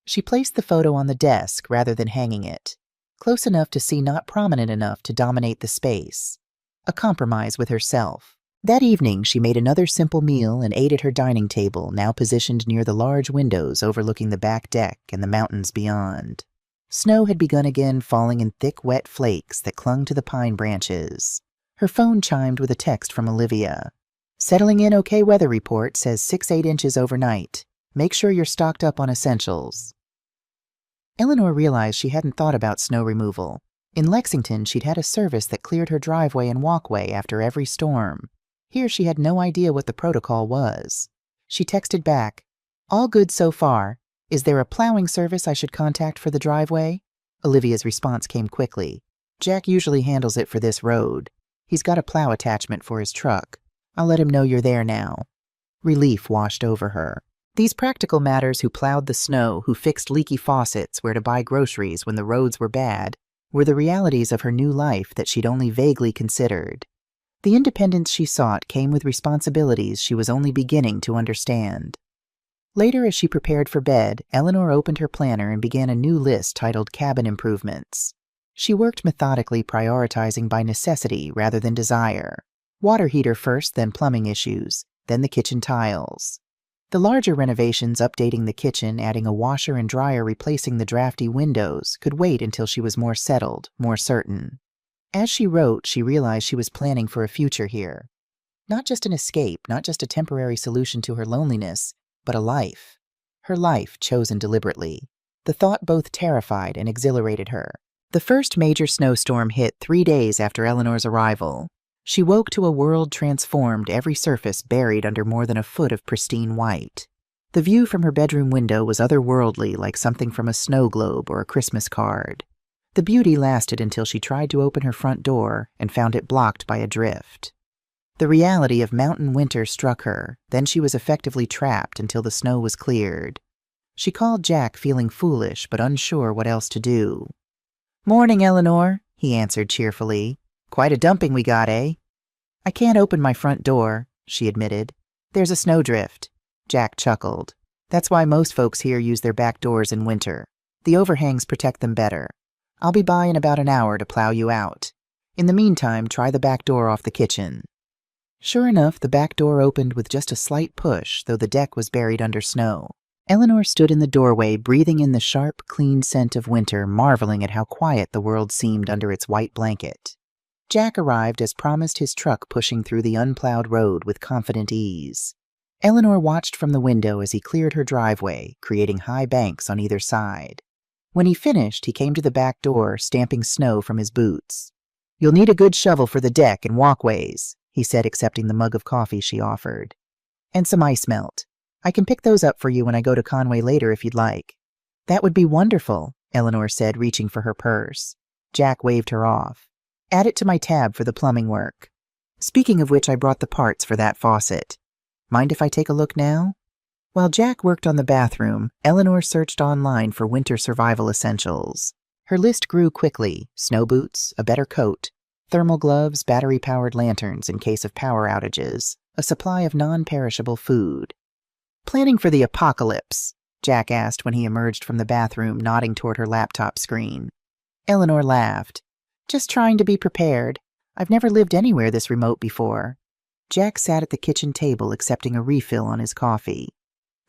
[SPEAKER 1] She placed the photo on the desk rather than hanging it, close enough to see, not prominent enough to dominate the space. A compromise with herself. That evening, she made another simple meal and ate at her dining table, now positioned near the large windows overlooking the back deck and the mountains beyond. Snow had begun again, falling in thick, wet flakes that clung to the pine branches. Her phone chimed with a text from Olivia. Settling in okay weather report, says 6-8 inches overnight. Make sure you're stocked up on essentials. Eleanor realized she hadn't thought about snow removal. In Lexington, she'd had a service that cleared her driveway and walkway after every storm. Here she had no idea what the protocol was. She texted back, "All good so far. Is there a plowing service I should contact for the driveway?" Olivia's response came quickly. "Jack usually handles it for this road. He's got a plow attachment for his truck. I'll let him know you're there now." Relief washed over her. These practical matters, who plowed the snow, who fixed leaky faucets, where to buy groceries when the roads were bad, were the realities of her new life that she'd only vaguely considered. The independence she sought came with responsibilities she was only beginning to understand. Later, as she prepared for bed, Eleanor opened her planner and began a new list titled Cabin Improvements. She worked methodically, prioritizing by necessity rather than desire. Water heater first, then plumbing issues, then the kitchen tiles. The larger renovations, updating the kitchen, adding a washer and dryer, replacing the drafty windows, could wait until she was more settled, more certain. As she wrote, she realized she was planning for a future here. Not just an escape, not just a temporary solution to her loneliness, but a life. Her life chosen deliberately. The thought both terrified and exhilarated her. The first major snowstorm hit 3 days after Eleanor's arrival. She woke to a world transformed, every surface buried under more than a foot of pristine white. The view from her bedroom window was otherworldly, like something from a snow globe or a Christmas card. The beauty lasted until she tried to open her front door and found it blocked by a drift. The reality of mountain winter struck her, then she was effectively trapped until the snow was cleared. She called Jack, feeling foolish but unsure what else to do. "Morning, Eleanor," he answered cheerfully. "Quite a dumping we got, eh?" "I can't open my front door," she admitted. "There's a snowdrift." Jack chuckled. "That's why most folks here use their back doors in winter. The overhangs protect them better. I'll be by in about an hour to plow you out. In the meantime, try the back door off the kitchen." Sure enough, the back door opened with just a slight push, though the deck was buried under snow. Eleanor stood in the doorway, breathing in the sharp, clean scent of winter, marveling at how quiet the world seemed under its white blanket. Jack arrived as promised, his truck pushing through the unplowed road with confident ease. Eleanor watched from the window as he cleared her driveway, creating high banks on either side. When he finished, he came to the back door, stamping snow from his boots. "You'll need a good shovel for the deck and walkways," he said, accepting the mug of coffee she offered. "And some ice melt. I can pick those up for you when I go to Conway later if you'd like." "That would be wonderful," Eleanor said, reaching for her purse. Jack waved her off. "Add it to my tab for the plumbing work. Speaking of which, I brought the parts for that faucet. Mind if I take a look now?" While Jack worked on the bathroom, Eleanor searched online for winter survival essentials. Her list grew quickly: snow boots, a better coat, thermal gloves, battery-powered lanterns in case of power outages, a supply of non-perishable food. "Planning for the apocalypse?" Jack asked when he emerged from the bathroom, nodding toward her laptop screen. Eleanor laughed. "Just trying to be prepared. I've never lived anywhere this remote before. Jack sat at the kitchen table accepting a refill on his coffee.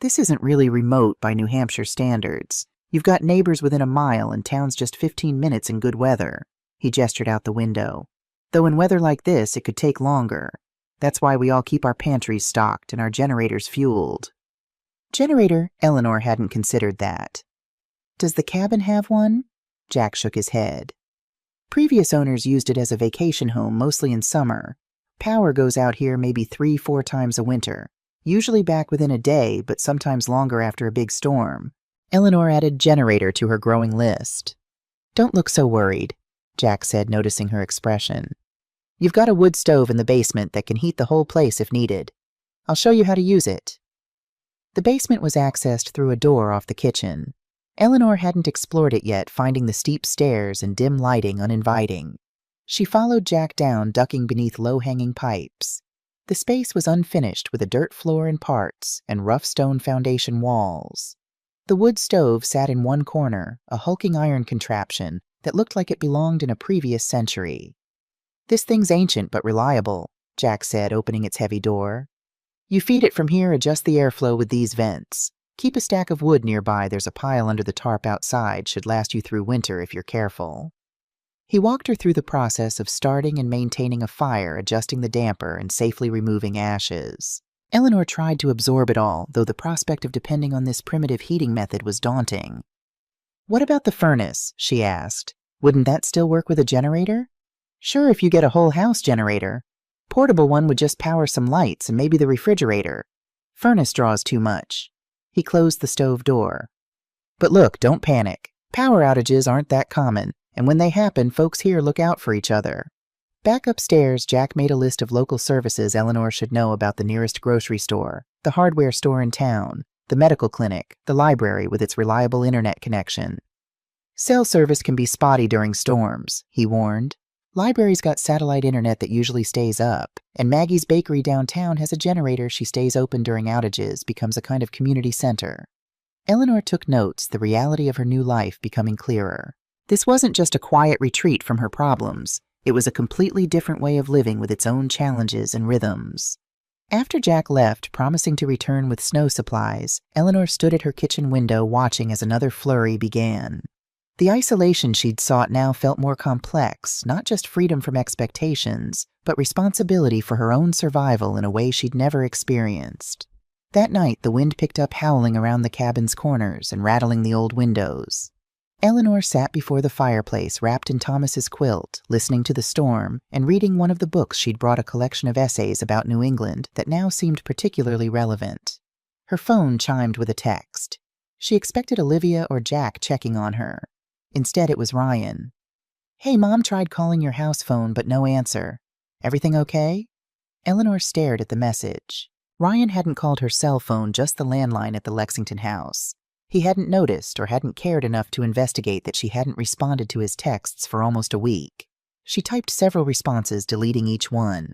[SPEAKER 1] This isn't really remote by New Hampshire standards. You've got neighbors within a mile and town's just 15 minutes in good weather. He gestured out the window. Though in weather like this, it could take longer. That's why we all keep our pantries stocked and our generators fueled. Generator? Eleanor hadn't considered that. Does the cabin have one? Jack shook his head. Previous owners used it as a vacation home, mostly in summer. Power goes out here maybe 3-4 times a winter, usually back within a day, but sometimes longer after a big storm. Eleanor added generator to her growing list. Don't look so worried, Jack said, noticing her expression. You've got a wood stove in the basement that can heat the whole place if needed. I'll show you how to use it. The basement was accessed through a door off the kitchen. Eleanor hadn't explored it yet, finding the steep stairs and dim lighting uninviting. She followed Jack down, ducking beneath low-hanging pipes. The space was unfinished, with a dirt floor in parts and rough stone foundation walls. The wood stove sat in one corner, a hulking iron contraption that looked like it belonged in a previous century. This thing's ancient but reliable, Jack said, opening its heavy door. You feed it from here, adjust the airflow with these vents. Keep a stack of wood nearby. There's a pile under the tarp outside, should last you through winter if you're careful. He walked her through the process of starting and maintaining a fire, adjusting the damper, and safely removing ashes. Eleanor tried to absorb it all, though the prospect of depending on this primitive heating method was daunting. What about the furnace? She asked. Wouldn't that still work with a generator? Sure, if you get a whole house generator. Portable one would just power some lights and maybe the refrigerator. Furnace draws too much. He closed the stove door. But look, don't panic. Power outages aren't that common, and when they happen, folks here look out for each other. Back upstairs, Jack made a list of local services Eleanor should know about: the nearest grocery store, the hardware store in town, the medical clinic, the library with its reliable internet connection. Cell service can be spotty during storms, he warned. Library's got satellite internet that usually stays up, and Maggie's bakery downtown has a generator she stays open during outages, becomes a kind of community center. Eleanor took notes, the reality of her new life becoming clearer. This wasn't just a quiet retreat from her problems. It was a completely different way of living with its own challenges and rhythms. After Jack left, promising to return with snow supplies, Eleanor stood at her kitchen window watching as another flurry began. The isolation she'd sought now felt more complex, not just freedom from expectations, but responsibility for her own survival in a way she'd never experienced. That night, the wind picked up, howling around the cabin's corners and rattling the old windows. Eleanor sat before the fireplace, wrapped in Thomas's quilt, listening to the storm and reading one of the books she'd brought, a collection of essays about New England that now seemed particularly relevant. Her phone chimed with a text. She expected Olivia or Jack checking on her. Instead, it was Ryan. Hey, Mom tried calling your house phone, but no answer. Everything okay? Eleanor stared at the message. Ryan hadn't called her cell phone, just the landline at the Lexington house. He hadn't noticed or hadn't cared enough to investigate that she hadn't responded to his texts for almost a week. She typed several responses, deleting each one.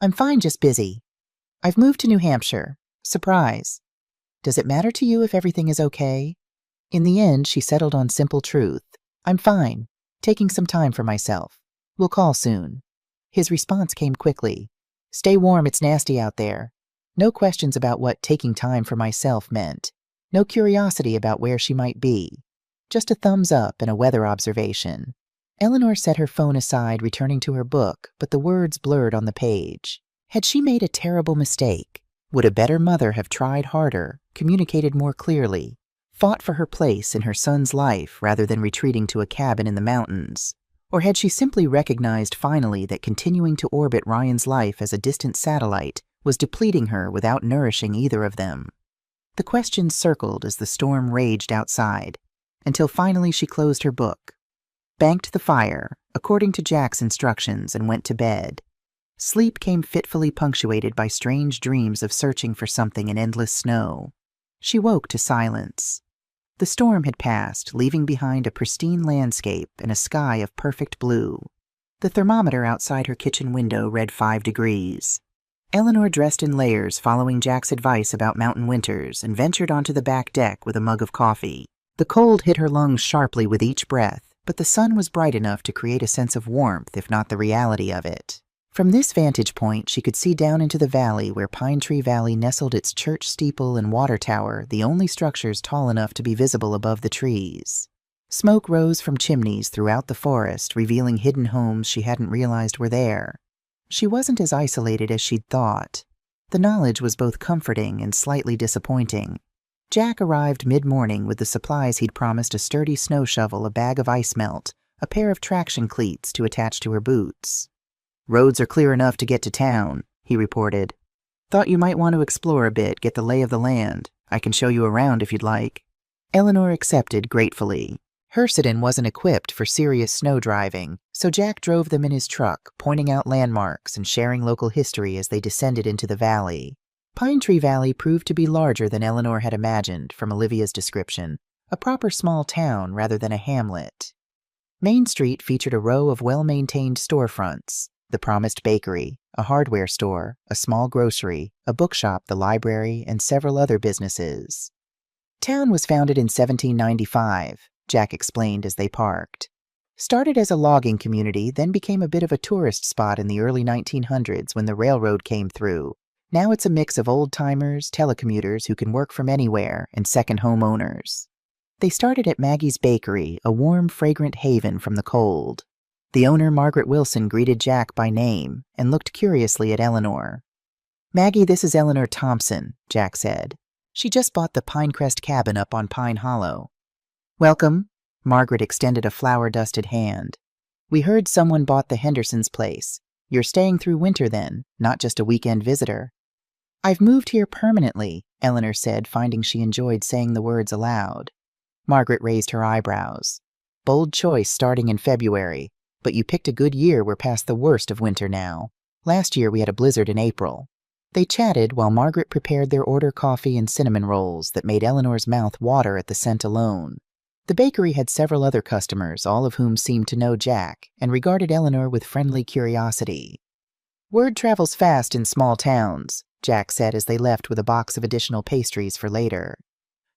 [SPEAKER 1] I'm fine, just busy. I've moved to New Hampshire. Surprise. Does it matter to you if everything is okay? In the end, she settled on simple truth. I'm fine. Taking some time for myself. We'll call soon. His response came quickly. Stay warm, it's nasty out there. No questions about what taking time for myself meant. No curiosity about where she might be. Just a thumbs up and a weather observation. Eleanor set her phone aside, returning to her book, but the words blurred on the page. Had she made a terrible mistake? Would a better mother have tried harder, communicated more clearly, fought for her place in her son's life rather than retreating to a cabin in the mountains? Or had she simply recognized finally that continuing to orbit Ryan's life as a distant satellite was depleting her without nourishing either of them? The questions circled as the storm raged outside, until finally she closed her book, banked the fire, according to Jack's instructions, and went to bed. Sleep came fitfully punctuated by strange dreams of searching for something in endless snow. She woke to silence. The storm had passed, leaving behind a pristine landscape and a sky of perfect blue. The thermometer outside her kitchen window read 5 degrees. Eleanor dressed in layers, following Jack's advice about mountain winters, and ventured onto the back deck with a mug of coffee. The cold hit her lungs sharply with each breath, but the sun was bright enough to create a sense of warmth, if not the reality of it. From this vantage point, she could see down into the valley where Pine Tree Valley nestled its church steeple and water tower, the only structures tall enough to be visible above the trees. Smoke rose from chimneys throughout the forest, revealing hidden homes she hadn't realized were there. She wasn't as isolated as she'd thought. The knowledge was both comforting and slightly disappointing. Jack arrived mid-morning with the supplies he'd promised: a sturdy snow shovel, a bag of ice melt, a pair of traction cleats to attach to her boots. "Roads are clear enough to get to town," he reported. "Thought you might want to explore a bit, get the lay of the land. I can show you around if you'd like." Eleanor accepted gratefully. Hercidon wasn't equipped for serious snow driving, so Jack drove them in his truck, pointing out landmarks and sharing local history as they descended into the valley. Pine Tree Valley proved to be larger than Eleanor had imagined from Olivia's description, a proper small town rather than a hamlet. Main Street featured a row of well-maintained storefronts: the Promised Bakery, a hardware store, a small grocery, a bookshop, the library, and several other businesses. Town was founded in 1795, Jack explained as they parked. Started as a logging community, then became a bit of a tourist spot in the early 1900s when the railroad came through. Now it's a mix of old-timers, telecommuters who can work from anywhere, and second home owners. They started at Maggie's Bakery, a warm, fragrant haven from the cold. The owner, Margaret Wilson, greeted Jack by name and looked curiously at Eleanor. "Maggie, this is Eleanor Thompson," Jack said. "She just bought the Pinecrest cabin up on Pine Hollow." "Welcome." Margaret extended a flour-dusted hand. "We heard someone bought the Hendersons' place. You're staying through winter then, not just a weekend visitor." "I've moved here permanently," Eleanor said, finding she enjoyed saying the words aloud. Margaret raised her eyebrows. "Bold choice starting in February, but you picked a good year. We're past the worst of winter now. Last year we had a blizzard in April." They chatted while Margaret prepared their order coffee and cinnamon rolls that made Eleanor's mouth water at the scent alone. The bakery had several other customers, all of whom seemed to know Jack and regarded Eleanor with friendly curiosity. "Word travels fast in small towns," Jack said as they left with a box of additional pastries for later.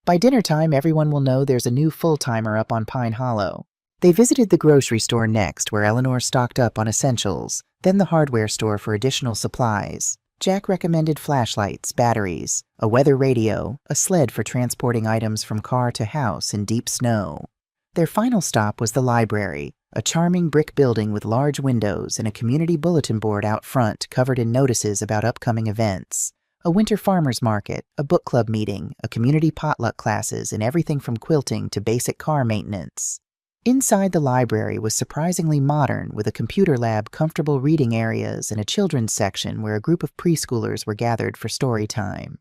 [SPEAKER 1] "By dinner time, everyone will know there's a new full-timer up on Pine Hollow." They visited the grocery store next, where Eleanor stocked up on essentials, then the hardware store for additional supplies. Jack recommended flashlights, batteries, a weather radio, a sled for transporting items from car to house in deep snow. Their final stop was the library, a charming brick building with large windows and a community bulletin board out front covered in notices about upcoming events. A winter farmers market, a book club meeting, a community potluck classes, and everything from quilting to basic car maintenance. Inside the library was surprisingly modern, with a computer lab, comfortable reading areas, and a children's section where a group of preschoolers were gathered for story time.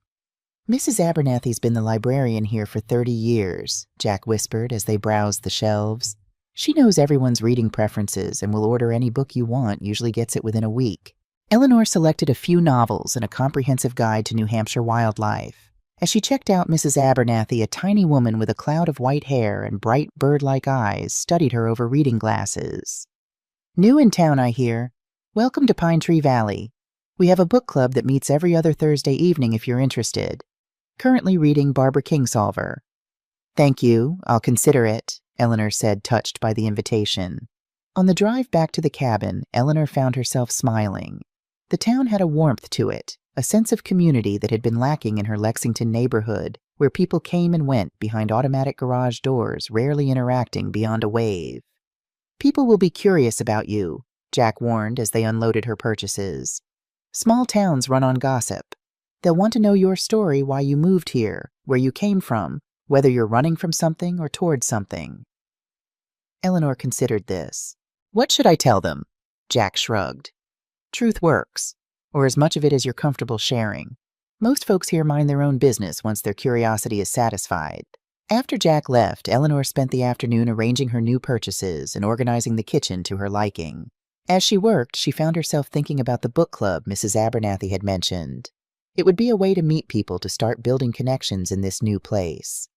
[SPEAKER 1] "Mrs. Abernathy's been the librarian here for 30 years, Jack whispered as they browsed the shelves. "She knows everyone's reading preferences and will order any book you want, usually gets it within a week." Eleanor selected a few novels and a comprehensive guide to New Hampshire wildlife. As she checked out Mrs. Abernathy, a tiny woman with a cloud of white hair and bright bird-like eyes studied her over reading glasses. "New in town, I hear. Welcome to Pine Tree Valley. We have a book club that meets every other Thursday evening if you're interested. Currently reading Barbara Kingsolver." "Thank you, I'll consider it," Eleanor said, touched by the invitation. On the drive back to the cabin, Eleanor found herself smiling. The town had a warmth to it, a sense of community that had been lacking in her Lexington neighborhood, where people came and went behind automatic garage doors, rarely interacting beyond a wave. "People will be curious about you," Jack warned as they unloaded her purchases. "Small towns run on gossip. They'll want to know your story, why you moved here, where you came from, whether you're running from something or towards something." Eleanor considered this. "What should I tell them?" Jack shrugged. "Truth works, or as much of it as you're comfortable sharing. Most folks here mind their own business once their curiosity is satisfied." After Jack left, Eleanor spent the afternoon arranging her new purchases and organizing the kitchen to her liking. As she worked, she found herself thinking about the book club Mrs. Abernathy had mentioned. It would be a way to meet people, to start building connections in this new place.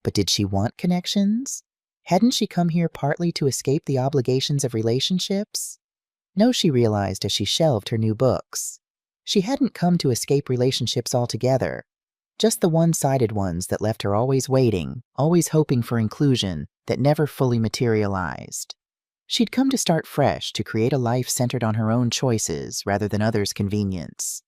[SPEAKER 1] But did she want connections? Hadn't she come here partly to escape the obligations of relationships? No, she realized as she shelved her new books. She hadn't come to escape relationships altogether. Just the one-sided ones that left her always waiting, always hoping for inclusion that never fully materialized. She'd come to start fresh, to create a life centered on her own choices rather than others' convenience.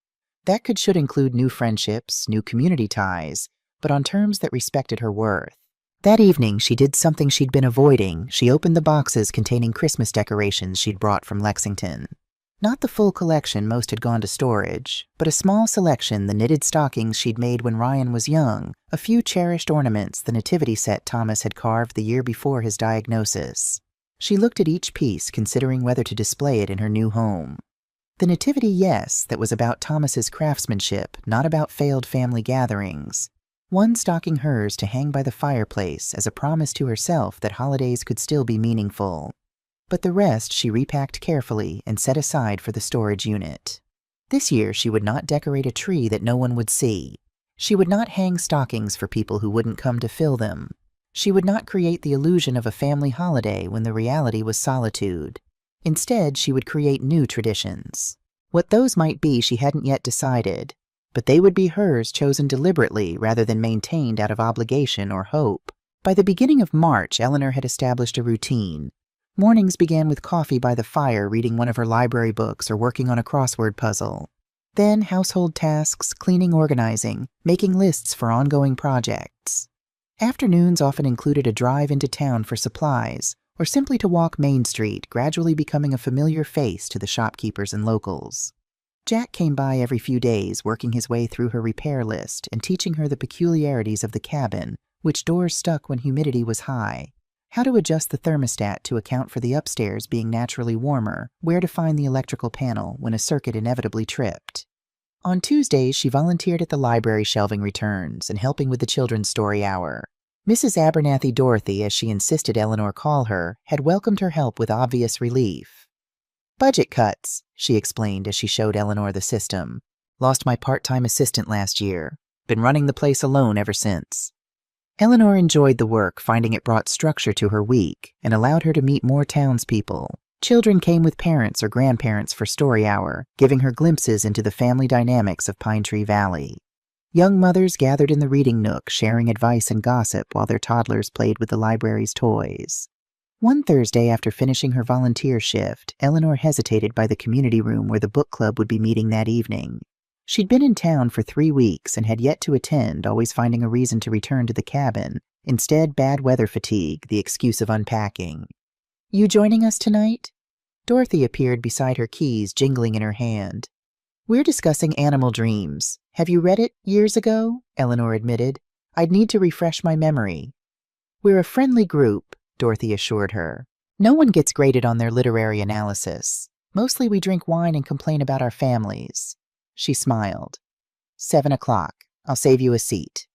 [SPEAKER 1] That should include new friendships, new community ties, but on terms that respected her worth. That evening, she did something she'd been avoiding. She opened the boxes containing Christmas decorations she'd brought from Lexington. Not the full collection, most had gone to storage, but a small selection, the knitted stockings she'd made when Ryan was young, a few cherished ornaments, the nativity set Thomas had carved the year before his diagnosis. She looked at each piece, considering whether to display it in her new home. The nativity, yes, that was about Thomas's craftsmanship, not about failed family gatherings. One stocking hers to hang by the fireplace as a promise to herself that holidays could still be meaningful. But the rest she repacked carefully and set aside for the storage unit. This year she would not decorate a tree that no one would see. She would not hang stockings for people who wouldn't come to fill them. She would not create the illusion of a family holiday when the reality was solitude. Instead, she would create new traditions. What those might be she hadn't yet decided, but they would be hers, chosen deliberately rather than maintained out of obligation or hope. By the beginning of March, Eleanor had established a routine. Mornings began with coffee by the fire, reading one of her library books or working on a crossword puzzle. Then household tasks, cleaning, organizing, making lists for ongoing projects. Afternoons often included a drive into town for supplies, or simply to walk Main Street, gradually becoming a familiar face to the shopkeepers and locals. Jack came by every few days, working his way through her repair list and teaching her the peculiarities of the cabin, which doors stuck when humidity was high, how to adjust the thermostat to account for the upstairs being naturally warmer, where to find the electrical panel when a circuit inevitably tripped. On Tuesdays, she volunteered at the library shelving returns and helping with the children's story hour. Mrs. Abernathy Dorothy, as she insisted Eleanor call her, had welcomed her help with obvious relief. "Budget cuts," she explained as she showed Eleanor the system. "Lost my part-time assistant last year. Been running the place alone ever since." Eleanor enjoyed the work, finding it brought structure to her week and allowed her to meet more townspeople. Children came with parents or grandparents for story hour, giving her glimpses into the family dynamics of Pine Tree Valley. Young mothers gathered in the reading nook, sharing advice and gossip while their toddlers played with the library's toys. One Thursday, after finishing her volunteer shift, Eleanor hesitated by the community room where the book club would be meeting that evening. She'd been in town for 3 weeks and had yet to attend, always finding a reason to return to the cabin. Instead, bad weather fatigue, the excuse of unpacking. "You joining us tonight?" Dorothy appeared beside her keys, jingling in her hand. "We're discussing Animal Dreams. Have you read it years ago?" Eleanor admitted. "I'd need to refresh my memory." "We're a friendly group," Dorothy assured her. "No one gets graded on their literary analysis. Mostly we drink wine and complain about our families." She smiled. 7 o'clock. I'll save you a seat."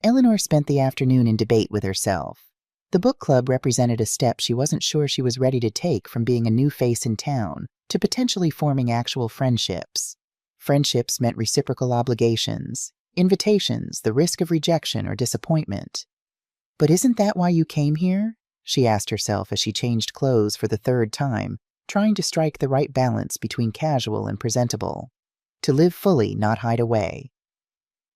[SPEAKER 1] Eleanor spent the afternoon in debate with herself. The book club represented a step she wasn't sure she was ready to take, from being a new face in town to potentially forming actual friendships. Friendships meant reciprocal obligations, invitations, the risk of rejection or disappointment. "But isn't that why you came here?" she asked herself as she changed clothes for the 3rd time, trying to strike the right balance between casual and presentable. To live fully, not hide away.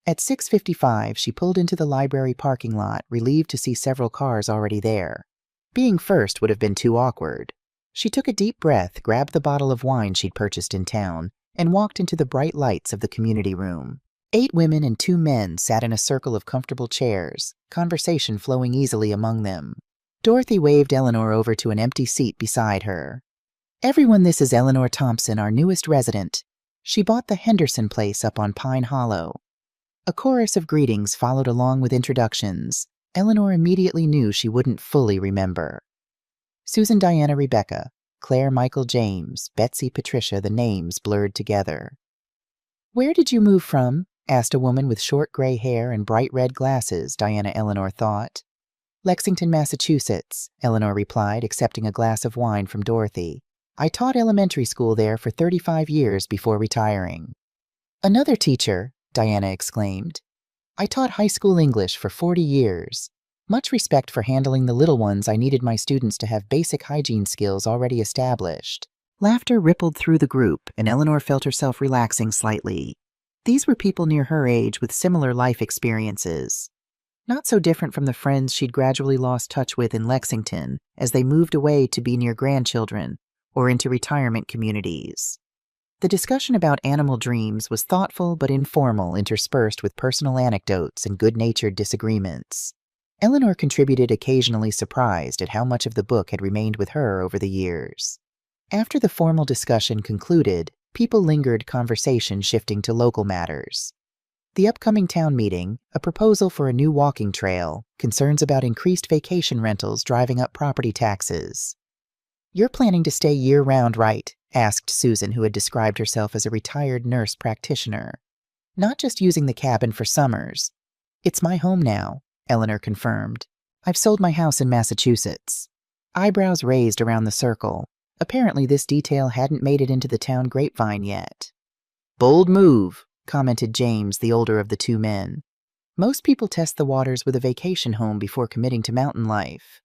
[SPEAKER 1] At 6:55, she pulled into the library parking lot, relieved to see several cars already there. Being first would have been too awkward. She took a deep breath, grabbed the bottle of wine she'd purchased in town, and walked into the bright lights of the community room. 8 women and 2 men sat in a circle of comfortable chairs, conversation flowing easily among them. Dorothy waved Eleanor over to an empty seat beside her. "Everyone, this is Eleanor Thompson, our newest resident. She bought the Henderson place up on Pine Hollow." A chorus of greetings followed along with introductions. Eleanor immediately knew she wouldn't fully remember. Susan Diana Rebecca, Claire Michael James, Betsy Patricia, the names blurred together. "Where did you move from?" asked a woman with short gray hair and bright red glasses, Diana Eleanor thought. "Lexington, Massachusetts," Eleanor replied, accepting a glass of wine from Dorothy. "I taught elementary school there for 35 years before retiring." "Another teacher," Diana exclaimed. "I taught high school English for 40 years. Much respect for handling the little ones. I needed my students to have basic hygiene skills already established." Laughter rippled through the group, and Eleanor felt herself relaxing slightly. These were people near her age with similar life experiences, not so different from the friends she'd gradually lost touch with in Lexington as they moved away to be near grandchildren or into retirement communities. The discussion about animal dreams was thoughtful but informal, interspersed with personal anecdotes and good-natured disagreements. Eleanor contributed, occasionally surprised at how much of the book had remained with her over the years. After the formal discussion concluded, people lingered, conversation shifting to local matters. The upcoming town meeting, a proposal for a new walking trail, concerns about increased vacation rentals driving up property taxes. "You're planning to stay year-round, right?" asked Susan, who had described herself as a retired nurse practitioner. "Not just using the cabin for summers." "It's my home now," Eleanor confirmed. "I've sold my house in Massachusetts." Eyebrows raised around the circle. Apparently this detail hadn't made it into the town grapevine yet. "Bold move," commented James, the older of the two men. "Most people test the waters with a vacation home before committing to mountain life."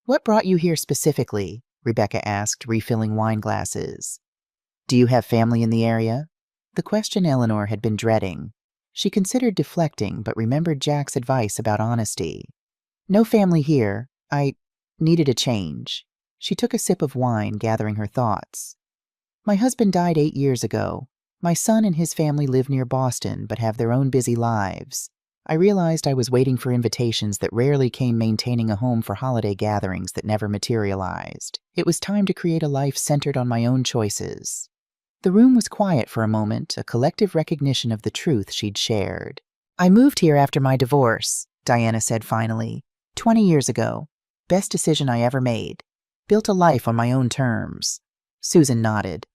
[SPEAKER 1] "What brought you here specifically?" Rebecca asked, refilling wine glasses. "Do you have family in the area?" The question Eleanor had been dreading. She considered deflecting, but remembered Jack's advice about honesty. "No family here. I needed a change." She took a sip of wine, gathering her thoughts. "My husband died 8 years ago. My son and his family live near Boston, but have their own busy lives. I realized I was waiting for invitations that rarely came, maintaining a home for holiday gatherings that never materialized. It was time to create a life centered on my own choices." The room was quiet for a moment, a collective recognition of the truth she'd shared. "I moved here after my divorce," Diana said finally. 20 years ago. Best decision I ever made. Built a life on my own terms." Susan nodded.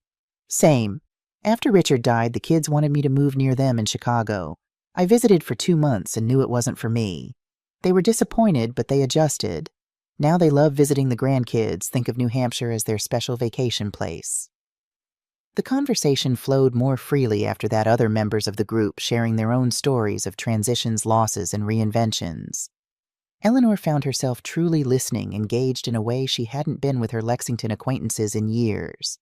[SPEAKER 1] "Same. After Richard died, the kids wanted me to move near them in Chicago. I visited for 2 months and knew it wasn't for me. They were disappointed, but they adjusted. Now they love visiting the grandkids, think of New Hampshire as their special vacation place." The conversation flowed more freely after that, other members of the group sharing their own stories of transitions, losses, and reinventions. Eleanor found herself truly listening, engaged in a way she hadn't been with her Lexington acquaintances in years.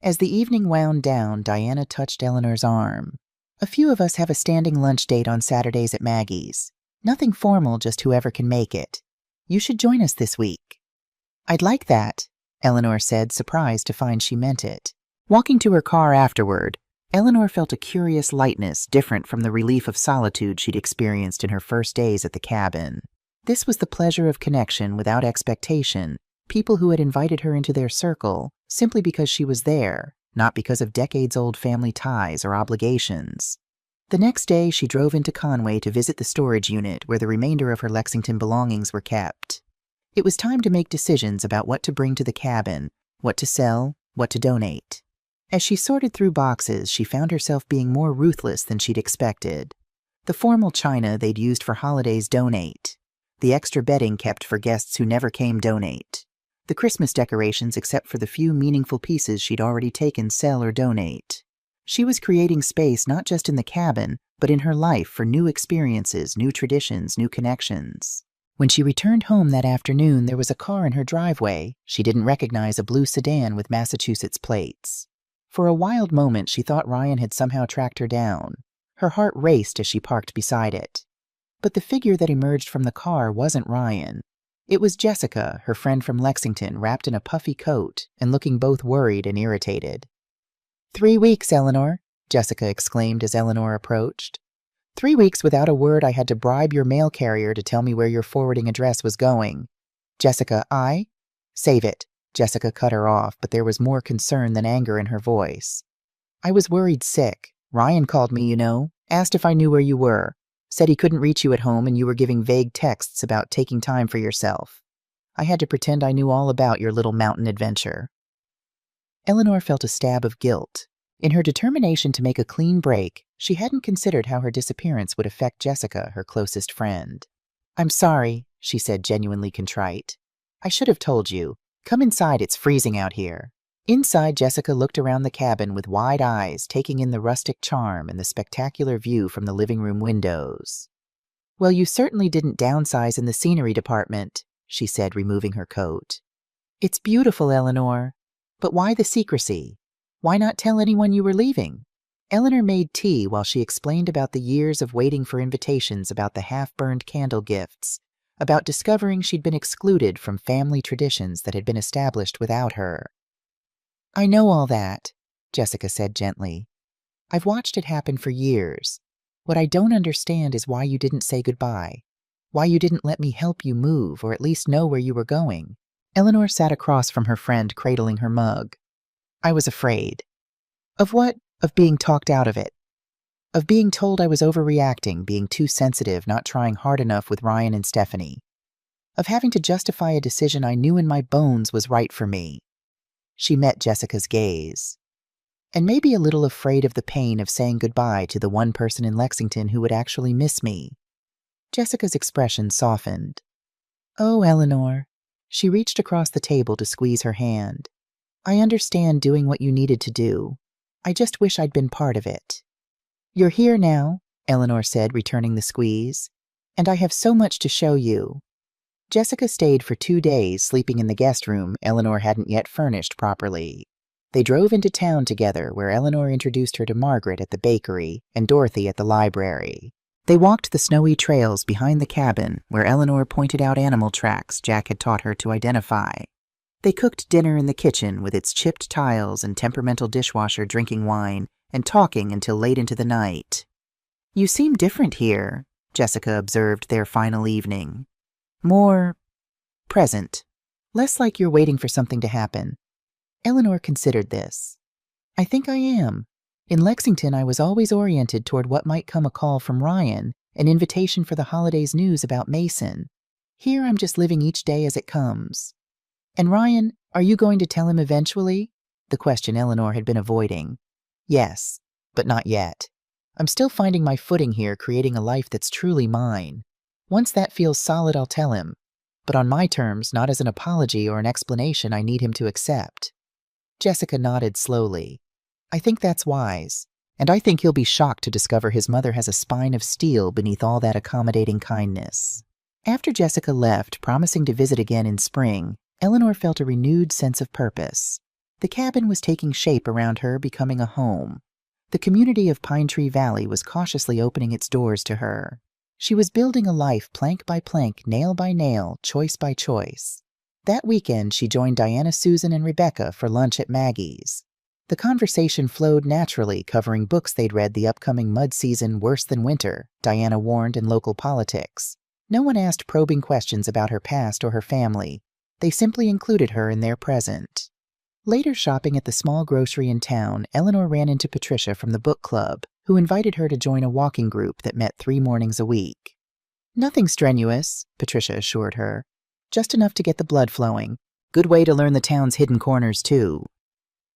[SPEAKER 1] As the evening wound down, Diana touched Eleanor's arm. "A few of us have a standing lunch date on Saturdays at Maggie's. Nothing formal, just whoever can make it. You should join us this week." "I'd like that," Eleanor said, surprised to find she meant it. Walking to her car afterward, Eleanor felt a curious lightness different from the relief of solitude she'd experienced in her first days at the cabin. This was the pleasure of connection without expectation, people who had invited her into their circle simply because she was there, not because of decades-old family ties or obligations. The next day, she drove into Conway to visit the storage unit where the remainder of her Lexington belongings were kept. It was time to make decisions about what to bring to the cabin, what to sell, what to donate. As she sorted through boxes, she found herself being more ruthless than she'd expected. The formal china they'd used for holidays, donate. The extra bedding kept for guests who never came, donate. The Christmas decorations, except for the few meaningful pieces she'd already taken, sell or donate. She was creating space not just in the cabin, but in her life for new experiences, new traditions, new connections. When she returned home that afternoon, there was a car in her driveway. She didn't recognize a blue sedan with Massachusetts plates. For a wild moment, she thought Ryan had somehow tracked her down. Her heart raced as she parked beside it. But the figure that emerged from the car wasn't Ryan. It was Jessica, her friend from Lexington, wrapped in a puffy coat and looking both worried and irritated. 3 weeks, Eleanor, Jessica exclaimed as Eleanor approached. 3 weeks without a word. I had to bribe your mail carrier to tell me where your forwarding address was going. Jessica, Save it. Jessica cut her off, but there was more concern than anger in her voice. I was worried sick. Ryan called me, asked if I knew where you were. Said he couldn't reach you at home and you were giving vague texts about taking time for yourself. I had to pretend I knew all about your little mountain adventure. Eleanor felt a stab of guilt. In her determination to make a clean break, she hadn't considered how her disappearance would affect Jessica, her closest friend. I'm sorry, she said, genuinely contrite. I should have told you. Come inside, it's freezing out here. Inside, Jessica looked around the cabin with wide eyes, taking in the rustic charm and the spectacular view from the living room windows. Well, you certainly didn't downsize in the scenery department, she said, removing her coat. It's beautiful, Eleanor. But why the secrecy? Why not tell anyone you were leaving? Eleanor made tea while she explained about the years of waiting for invitations, about the half-burned candle gifts, about discovering she'd been excluded from family traditions that had been established without her. "I know all that," Jessica said gently. "I've watched it happen for years. What I don't understand is why you didn't say goodbye. Why you didn't let me help you move, or at least know where you were going." Eleanor sat across from her friend, cradling her mug. "I was afraid." "Of what?" "Of being talked out of it. Of being told I was overreacting, being too sensitive, not trying hard enough with Ryan and Stephanie. Of having to justify a decision I knew in my bones was right for me." She met Jessica's gaze. "And maybe a little afraid of the pain of saying goodbye to the one person in Lexington who would actually miss me." Jessica's expression softened. "Oh, Eleanor." She reached across the table to squeeze her hand. "I understand doing what you needed to do. I just wish I'd been part of it." "You're here now," Eleanor said, returning the squeeze. "And I have so much to show you." Jessica stayed for 2 days, sleeping in the guest room Eleanor hadn't yet furnished properly. They drove into town together, where Eleanor introduced her to Margaret at the bakery and Dorothy at the library. They walked the snowy trails behind the cabin, where Eleanor pointed out animal tracks Jack had taught her to identify. They cooked dinner in the kitchen with its chipped tiles and temperamental dishwasher, drinking wine and talking until late into the night. "You seem different here," Jessica observed their final evening. "More present. Less like you're waiting for something to happen." Eleanor considered this. "I think I am. In Lexington, I was always oriented toward what might come: a call from Ryan, an invitation for the holidays, news about Mason. Here, I'm just living each day as it comes." "And Ryan, are you going to tell him eventually?" The question Eleanor had been avoiding. "Yes, but not yet. I'm still finding my footing here, creating a life that's truly mine. Once that feels solid, I'll tell him. But on my terms, not as an apology or an explanation I need him to accept." Jessica nodded slowly. "I think that's wise. And I think he'll be shocked to discover his mother has a spine of steel beneath all that accommodating kindness." After Jessica left, promising to visit again in spring, Eleanor felt a renewed sense of purpose. The cabin was taking shape around her, becoming a home. The community of Pine Tree Valley was cautiously opening its doors to her. She was building a life plank by plank, nail by nail, choice by choice. That weekend, she joined Diana, Susan, and Rebecca for lunch at Maggie's. The conversation flowed naturally, covering books they'd read, the upcoming mud season, worse than winter, Diana warned, and local politics. No one asked probing questions about her past or her family. They simply included her in their present. Later, shopping at the small grocery in town, Eleanor ran into Patricia from the book club, who invited her to join a walking group that met 3 mornings a week. "Nothing strenuous," Patricia assured her. "Just enough to get the blood flowing. Good way to learn the town's hidden corners, too."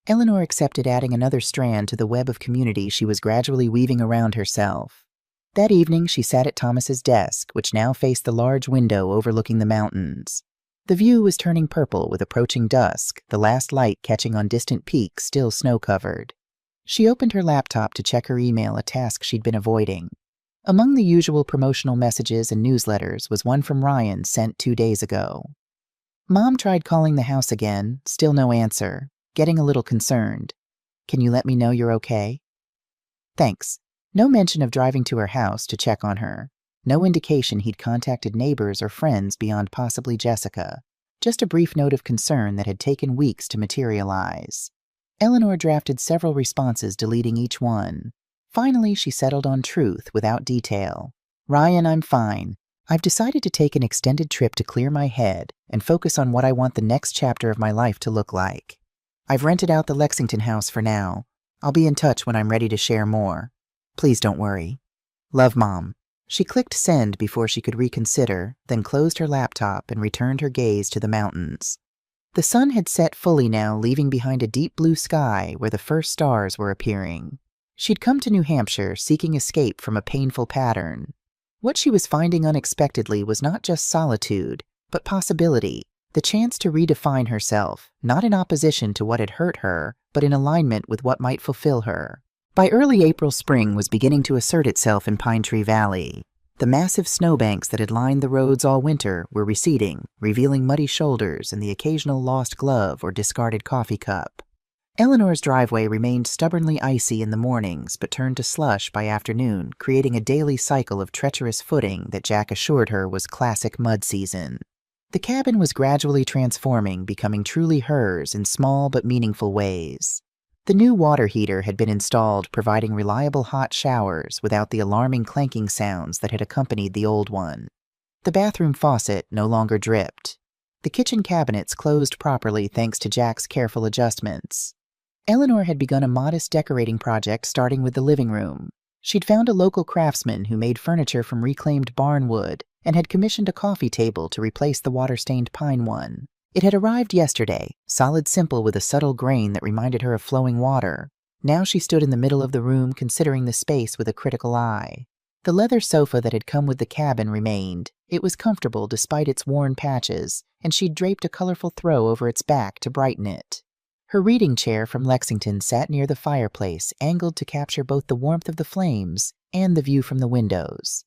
[SPEAKER 1] Eleanor accepted, adding another strand to the web of community she was gradually weaving around herself. That evening, she sat at Thomas's desk, which now faced the large window overlooking the mountains. The view was turning purple with approaching dusk, the last light catching on distant peaks still snow-covered. She opened her laptop to check her email, a task she'd been avoiding. Among the usual promotional messages and newsletters was one from Ryan, sent 2 days ago. "Mom tried calling the house again, still no answer. Getting a little concerned. Can you let me know you're okay? Thanks." No mention of driving to her house to check on her. No indication he'd contacted neighbors or friends beyond possibly Jessica. Just a brief note of concern that had taken weeks to materialize. Eleanor drafted several responses, deleting each one. Finally, she settled on truth without detail. "Ryan, I'm fine. I've decided to take an extended trip to clear my head and focus on what I want the next chapter of my life to look like. I've rented out the Lexington house for now. I'll be in touch when I'm ready to share more. Please don't worry. Love, Mom." She clicked send before she could reconsider, then closed her laptop and returned her gaze to the mountains. The sun had set fully now, leaving behind a deep blue sky where the first stars were appearing. She'd come to New Hampshire seeking escape from a painful pattern. What she was finding unexpectedly was not just solitude, but possibility, the chance to redefine herself, not in opposition to what had hurt her, but in alignment with what might fulfill her. By early April, spring was beginning to assert itself in Pine Tree Valley. The massive snowbanks that had lined the roads all winter were receding, revealing muddy shoulders and the occasional lost glove or discarded coffee cup. Eleanor's driveway remained stubbornly icy in the mornings but turned to slush by afternoon, creating a daily cycle of treacherous footing that Jack assured her was classic mud season. The cabin was gradually transforming, becoming truly hers in small but meaningful ways. The new water heater had been installed, providing reliable hot showers without the alarming clanking sounds that had accompanied the old one. The bathroom faucet no longer dripped. The kitchen cabinets closed properly thanks to Jack's careful adjustments. Eleanor had begun a modest decorating project starting with the living room. She'd found a local craftsman who made furniture from reclaimed barn wood and had commissioned a coffee table to replace the water-stained pine one. It had arrived yesterday, solid simple with a subtle grain that reminded her of flowing water. Now she stood in the middle of the room, considering the space with a critical eye. The leather sofa that had come with the cabin remained. It was comfortable despite its worn patches, and she'd draped a colorful throw over its back to brighten it. Her reading chair from Lexington sat near the fireplace, angled to capture both the warmth of the flames and the view from the windows.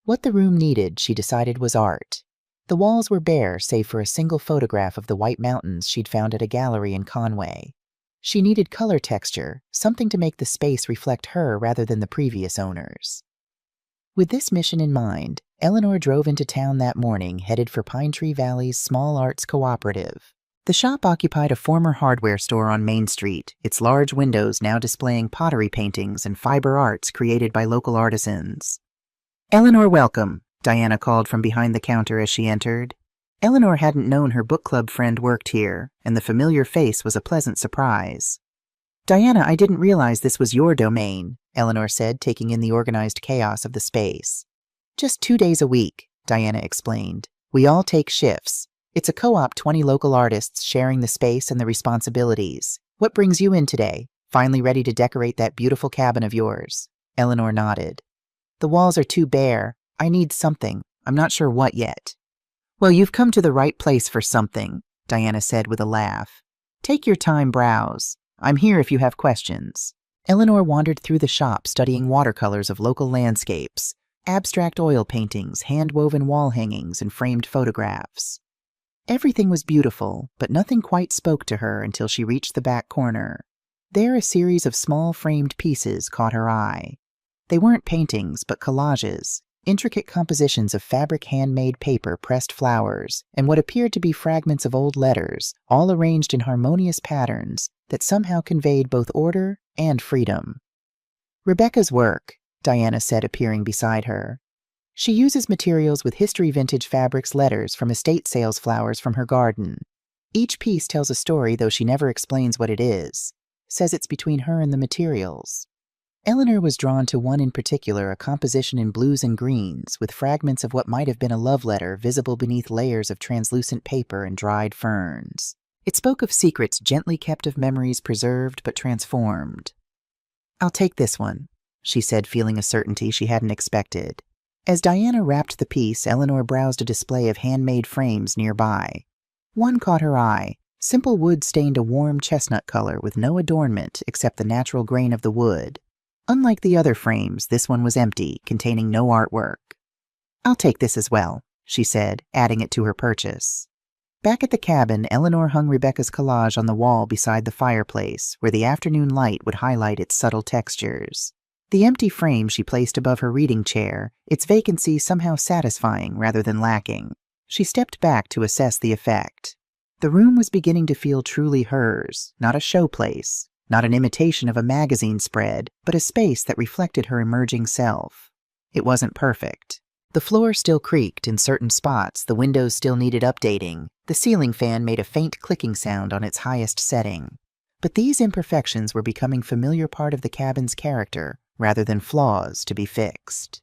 [SPEAKER 1] What the room needed, she decided, was art. The walls were bare, save for a single photograph of the White Mountains she'd found at a gallery in Conway. She needed color texture, something to make the space reflect her rather than the previous owners. With this mission in mind, Eleanor drove into town that morning, headed for Pine Tree Valley's Small Arts Cooperative. The shop occupied a former hardware store on Main Street, its large windows now displaying pottery paintings and fiber arts created by local artisans. "Eleanor, welcome," Diana called from behind the counter as she entered. Eleanor hadn't known her book club friend worked here, and the familiar face was a pleasant surprise. "Diana, I didn't realize this was your domain," Eleanor said, taking in the organized chaos of the space. "Just 2 days a week," Diana explained. "We all take shifts. It's a co-op, 20 local artists sharing the space and the responsibilities. What brings you in today? Finally ready to decorate that beautiful cabin of yours?" Eleanor nodded. "The walls are too bare. I need something. I'm not sure what yet." "Well, you've come to the right place for something," Diana said with a laugh. "Take your time, browse. I'm here if you have questions." Eleanor wandered through the shop, studying watercolors of local landscapes, abstract oil paintings, hand-woven wall hangings, and framed photographs. Everything was beautiful, but nothing quite spoke to her until she reached the back corner. There, a series of small framed pieces caught her eye. They weren't paintings, but collages, intricate compositions of fabric handmade paper, pressed flowers, and what appeared to be fragments of old letters, all arranged in harmonious patterns that somehow conveyed both order and freedom. "Rebecca's work," Diana said, appearing beside her. "She uses materials with history vintage fabrics, letters from estate sales, flowers from her garden. Each piece tells a story, though she never explains what it is. Says it's between her and the materials." Eleanor was drawn to one in particular, a composition in blues and greens, with fragments of what might have been a love letter visible beneath layers of translucent paper and dried ferns. It spoke of secrets gently kept, of memories preserved but transformed. "I'll take this one," she said, feeling a certainty she hadn't expected. As Diana wrapped the piece, Eleanor browsed a display of handmade frames nearby. One caught her eye. Simple wood stained a warm chestnut color with no adornment except the natural grain of the wood. Unlike the other frames, this one was empty, containing no artwork. "I'll take this as well," she said, adding it to her purchase. Back at the cabin, Eleanor hung Rebecca's collage on the wall beside the fireplace, where the afternoon light would highlight its subtle textures. The empty frame she placed above her reading chair, its vacancy somehow satisfying rather than lacking. She stepped back to assess the effect. The room was beginning to feel truly hers, not a showplace, not an imitation of a magazine spread, but a space that reflected her emerging self. It wasn't perfect. The floor still creaked in certain spots, the windows still needed updating, the ceiling fan made a faint clicking sound on its highest setting. But these imperfections were becoming a familiar part of the cabin's character, rather than flaws to be fixed.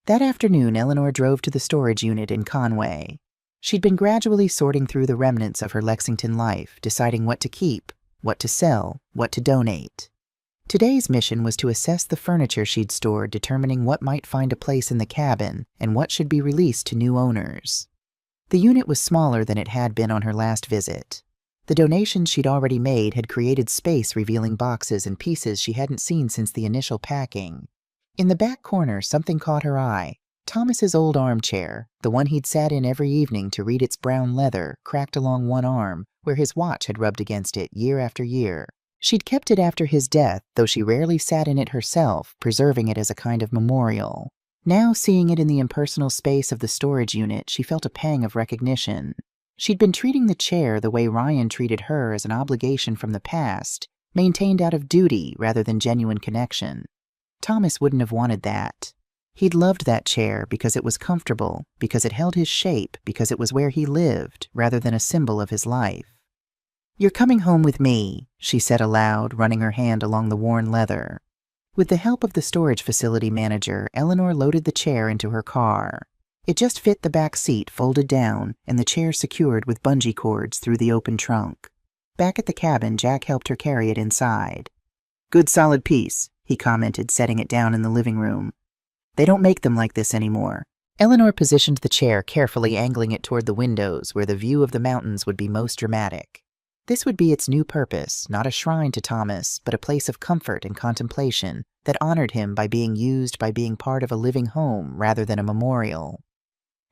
[SPEAKER 1] That afternoon, Eleanor drove to the storage unit in Conway. She'd been gradually sorting through the remnants of her Lexington life, deciding what to keep, what to sell, what to donate. Today's mission was to assess the furniture she'd stored, determining what might find a place in the cabin and what should be released to new owners. The unit was smaller than it had been on her last visit. The donations she'd already made had created space, revealing boxes and pieces she hadn't seen since the initial packing. In the back corner, something caught her eye. Thomas's old armchair, the one he'd sat in every evening to read, its brown leather cracked along one arm, where his watch had rubbed against it year after year. She'd kept it after his death, though she rarely sat in it herself, preserving it as a kind of memorial. Now, seeing it in the impersonal space of the storage unit, she felt a pang of recognition. She'd been treating the chair the way Ryan treated her, as an obligation from the past, maintained out of duty rather than genuine connection. Thomas wouldn't have wanted that. He'd loved that chair because it was comfortable, because it held his shape, because it was where he lived, rather than a symbol of his life. "You're coming home with me," she said aloud, running her hand along the worn leather. With the help of the storage facility manager, Eleanor loaded the chair into her car. It just fit the back seat folded down and the chair secured with bungee cords through the open trunk. Back at the cabin, Jack helped her carry it inside. "Good solid piece," he commented, setting it down in the living room. "They don't make them like this anymore." Eleanor positioned the chair carefully, angling it toward the windows where the view of the mountains would be most dramatic. This would be its new purpose, not a shrine to Thomas, but a place of comfort and contemplation that honored him by being part of a living home rather than a memorial.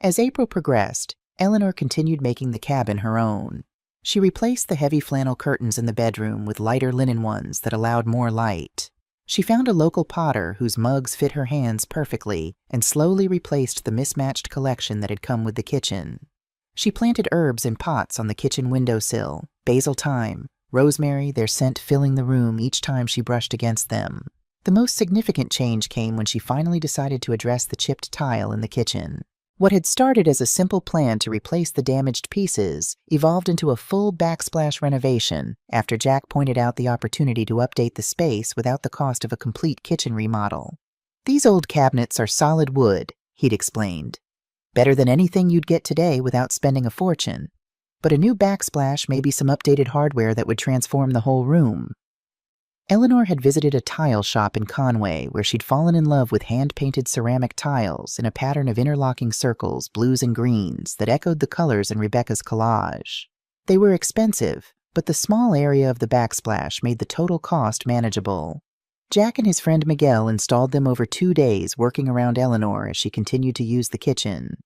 [SPEAKER 1] As April progressed, Eleanor continued making the cabin her own. She replaced the heavy flannel curtains in the bedroom with lighter linen ones that allowed more light. She found a local potter whose mugs fit her hands perfectly and slowly replaced the mismatched collection that had come with the kitchen. She planted herbs in pots on the kitchen windowsill, basil, thyme, rosemary, their scent filling the room each time she brushed against them. The most significant change came when she finally decided to address the chipped tile in the kitchen. What had started as a simple plan to replace the damaged pieces evolved into a full backsplash renovation after Jack pointed out the opportunity to update the space without the cost of a complete kitchen remodel. "These old cabinets are solid wood," he'd explained. "Better than anything you'd get today without spending a fortune. But a new backsplash may be some updated hardware that would transform the whole room." Eleanor had visited a tile shop in Conway where she'd fallen in love with hand-painted ceramic tiles in a pattern of interlocking circles, blues and greens, that echoed the colors in Rebecca's collage. They were expensive, but the small area of the backsplash made the total cost manageable. Jack and his friend Miguel installed them over 2 days, working around Eleanor as she continued to use the kitchen.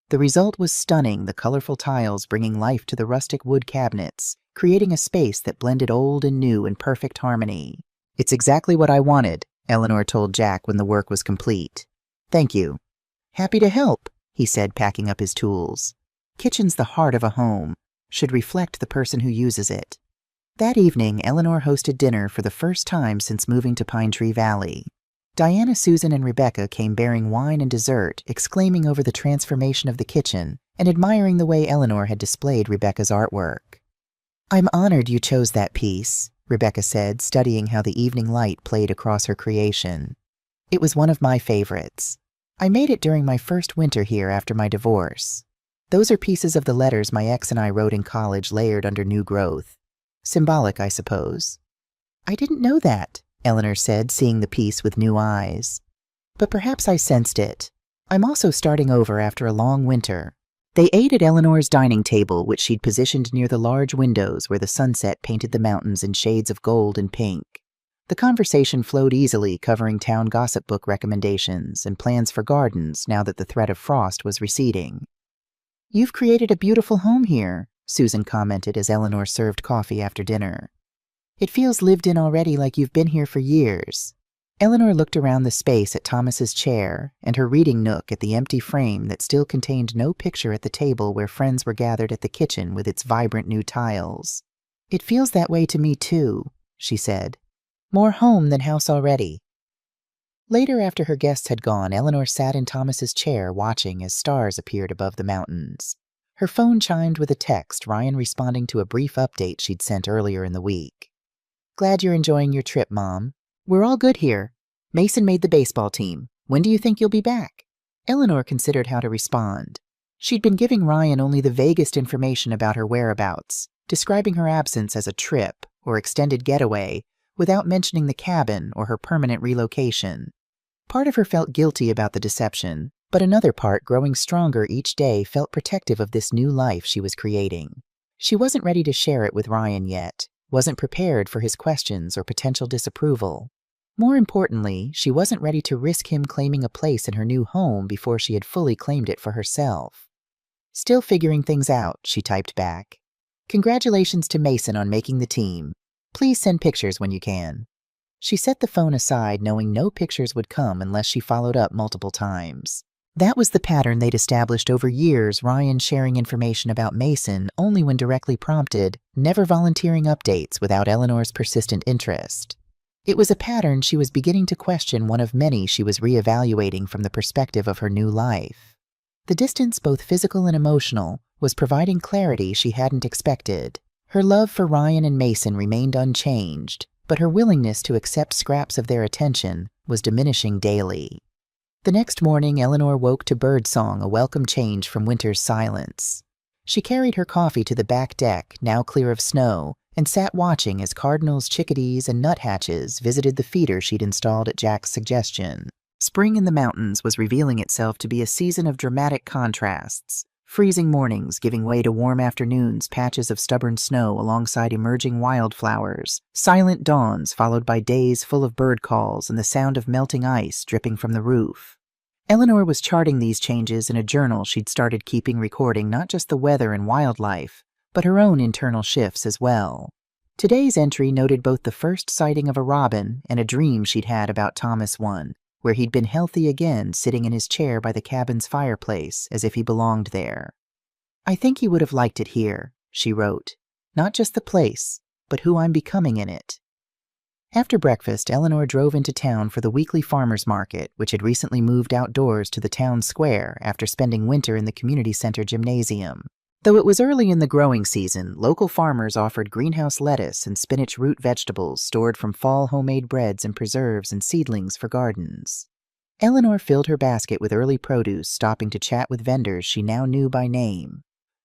[SPEAKER 1] The result was stunning, the colorful tiles bringing life to the rustic wood cabinets, creating a space that blended old and new in perfect harmony. "It's exactly what I wanted," Eleanor told Jack when the work was complete. "Thank you." "Happy to help," he said, packing up his tools. Kitchen's the heart of a home, should reflect the person who uses it. That evening, Eleanor hosted dinner for the first time since moving to Pine Tree Valley. Diana, Susan, and Rebecca came bearing wine and dessert, exclaiming over the transformation of the kitchen and admiring the way Eleanor had displayed Rebecca's artwork. "I'm honored you chose that piece," Rebecca said, studying how the evening light played across her creation. "It was one of my favorites. I made it during my first winter here after my divorce. Those are pieces of the letters my ex and I wrote in college layered under new growth. Symbolic, I suppose." "I didn't know that," Eleanor said, seeing the piece with new eyes. "But perhaps I sensed it. I'm also starting over after a long winter." They ate at Eleanor's dining table, which she'd positioned near the large windows where the sunset painted the mountains in shades of gold and pink. The conversation flowed easily, covering town gossip book recommendations and plans for gardens now that the threat of frost was receding. "You've created a beautiful home here," Susan commented as Eleanor served coffee after dinner. "It feels lived in already, like you've been here for years." Eleanor looked around the space at Thomas's chair and her reading nook at the empty frame that still contained no picture at the table where friends were gathered at the kitchen with its vibrant new tiles. "It feels that way to me too," she said. "More home than house already." Later, after her guests had gone, Eleanor sat in Thomas's chair watching as stars appeared above the mountains. Her phone chimed with a text, Ryan responding to a brief update she'd sent earlier in the week. "Glad you're enjoying your trip, Mom. We're all good here. Mason made the baseball team. When do you think you'll be back?" Eleanor considered how to respond. She'd been giving Ryan only the vaguest information about her whereabouts, describing her absence as a trip or extended getaway, without mentioning the cabin or her permanent relocation. Part of her felt guilty about the deception, but another part, growing stronger each day, felt protective of this new life she was creating. She wasn't ready to share it with Ryan yet, wasn't prepared for his questions or potential disapproval. More importantly, she wasn't ready to risk him claiming a place in her new home before she had fully claimed it for herself. "Still figuring things out," she typed back. "Congratulations to Mason on making the team. Please send pictures when you can." She set the phone aside, knowing no pictures would come unless she followed up multiple times. That was the pattern they'd established over years, Ryan sharing information about Mason only when directly prompted, never volunteering updates without Eleanor's persistent interest. It was a pattern she was beginning to question, one of many she was reevaluating from the perspective of her new life. The distance, both physical and emotional, was providing clarity she hadn't expected. Her love for Ryan and Mason remained unchanged, but her willingness to accept scraps of their attention was diminishing daily. The next morning, Eleanor woke to birdsong, a welcome change from winter's silence. She carried her coffee to the back deck, now clear of snow, and sat watching as cardinals, chickadees, and nuthatches visited the feeder she'd installed at Jack's suggestion. Spring in the mountains was revealing itself to be a season of dramatic contrasts. Freezing mornings giving way to warm afternoons, patches of stubborn snow alongside emerging wildflowers, silent dawns followed by days full of bird calls and the sound of melting ice dripping from the roof. Eleanor was charting these changes in a journal she'd started keeping, recording not just the weather and wildlife, but her own internal shifts as well. Today's entry noted both the first sighting of a robin and a dream she'd had about Thomas I, where he'd been healthy again, sitting in his chair by the cabin's fireplace as if he belonged there. "I think he would have liked it here," she wrote. "Not just the place, but who I'm becoming in it." After breakfast, Eleanor drove into town for the weekly farmers market, which had recently moved outdoors to the town square after spending winter in the community center gymnasium. Though it was early in the growing season, local farmers offered greenhouse lettuce and spinach root vegetables stored from fall homemade breads and preserves and seedlings for gardens. Eleanor filled her basket with early produce, stopping to chat with vendors she now knew by name.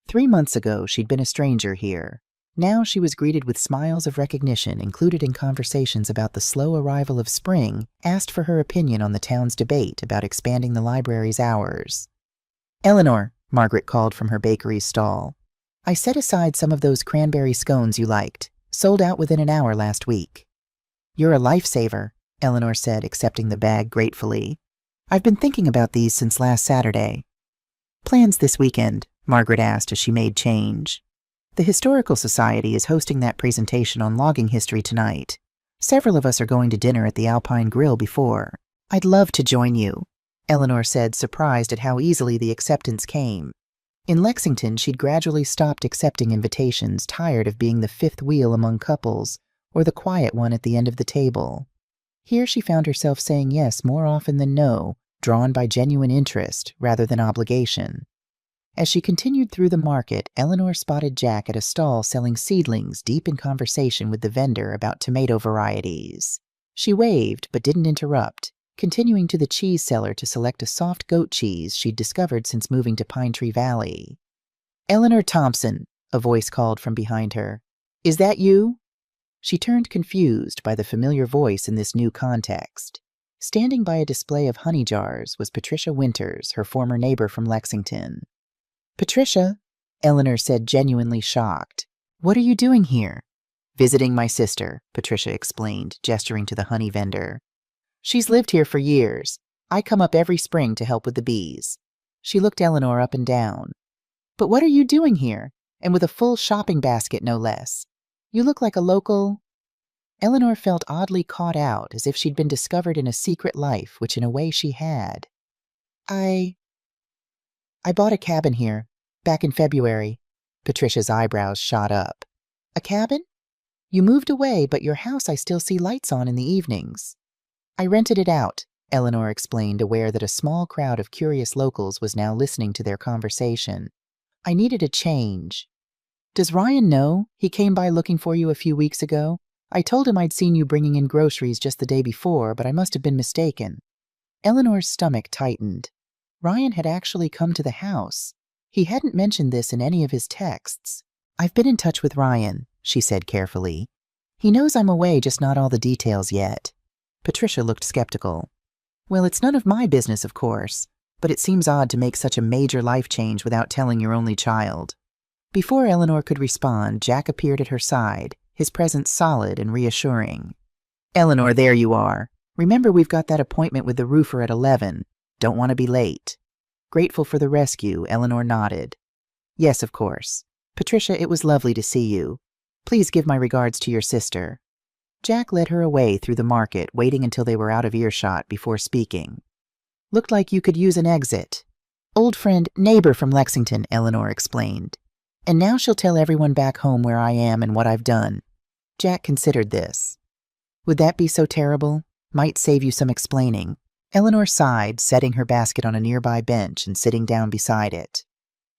[SPEAKER 1] 3 months ago, she'd been a stranger here. Now she was greeted with smiles of recognition, included in conversations about the slow arrival of spring, asked for her opinion on the town's debate about expanding the library's hours. "Eleanor," Margaret called from her bakery's stall, "I set aside some of those cranberry scones you liked. Sold out within an hour last week." "You're a lifesaver," Eleanor said, accepting the bag gratefully. "I've been thinking about these since last Saturday." "Plans this weekend?" Margaret asked as she made change. "The Historical Society is hosting that presentation on logging history tonight. Several of us are going to dinner at the Alpine Grill before. I'd love to join you," Eleanor said, surprised at how easily the acceptance came. In Lexington, she'd gradually stopped accepting invitations, tired of being the fifth wheel among couples or the quiet one at the end of the table. Here she found herself saying yes more often than no, drawn by genuine interest rather than obligation. As she continued through the market, Eleanor spotted Jack at a stall selling seedlings, deep in conversation with the vendor about tomato varieties. She waved, but didn't interrupt, continuing to the cheese seller to select a soft goat cheese she'd discovered since moving to Pine Tree Valley. "Eleanor Thompson," a voice called from behind her. "Is that you?" She turned, confused by the familiar voice in this new context. Standing by a display of honey jars was Patricia Winters, her former neighbor from Lexington. "Patricia," Eleanor said, genuinely shocked. "What are you doing here?" "Visiting my sister," Patricia explained, gesturing to the honey vendor. "She's lived here for years. I come up every spring to help with the bees." She looked Eleanor up and down. "But what are you doing here? And with a full shopping basket, no less. You look like a local—" Eleanor felt oddly caught out, as if she'd been discovered in a secret life, which in a way she had. I bought a cabin here, back in February." Patricia's eyebrows shot up. "A cabin? You moved away, but your house I still see lights on in the evenings." "I rented it out," Eleanor explained, aware that a small crowd of curious locals was now listening to their conversation. "I needed a change." "Does Ryan know? He came by looking for you a few weeks ago. I told him I'd seen you bringing in groceries just the day before, but I must have been mistaken." Eleanor's stomach tightened. Ryan had actually come to the house. He hadn't mentioned this in any of his texts. "I've been in touch with Ryan," she said carefully. "He knows I'm away, just not all the details yet." Patricia looked skeptical. "Well, it's none of my business, of course, but it seems odd to make such a major life change without telling your only child." Before Eleanor could respond, Jack appeared at her side, his presence solid and reassuring. "Eleanor, there you are. Remember, we've got that appointment with the roofer at 11. Don't want to be late." Grateful for the rescue, Eleanor nodded. "Yes, of course. Patricia, it was lovely to see you. Please give my regards to your sister." Jack led her away through the market, waiting until they were out of earshot before speaking. "Looked like you could use an exit." "Old friend, neighbor from Lexington," Eleanor explained. "And now she'll tell everyone back home where I am and what I've done." Jack considered this. "Would that be so terrible? Might save you some explaining." Eleanor sighed, setting her basket on a nearby bench and sitting down beside it.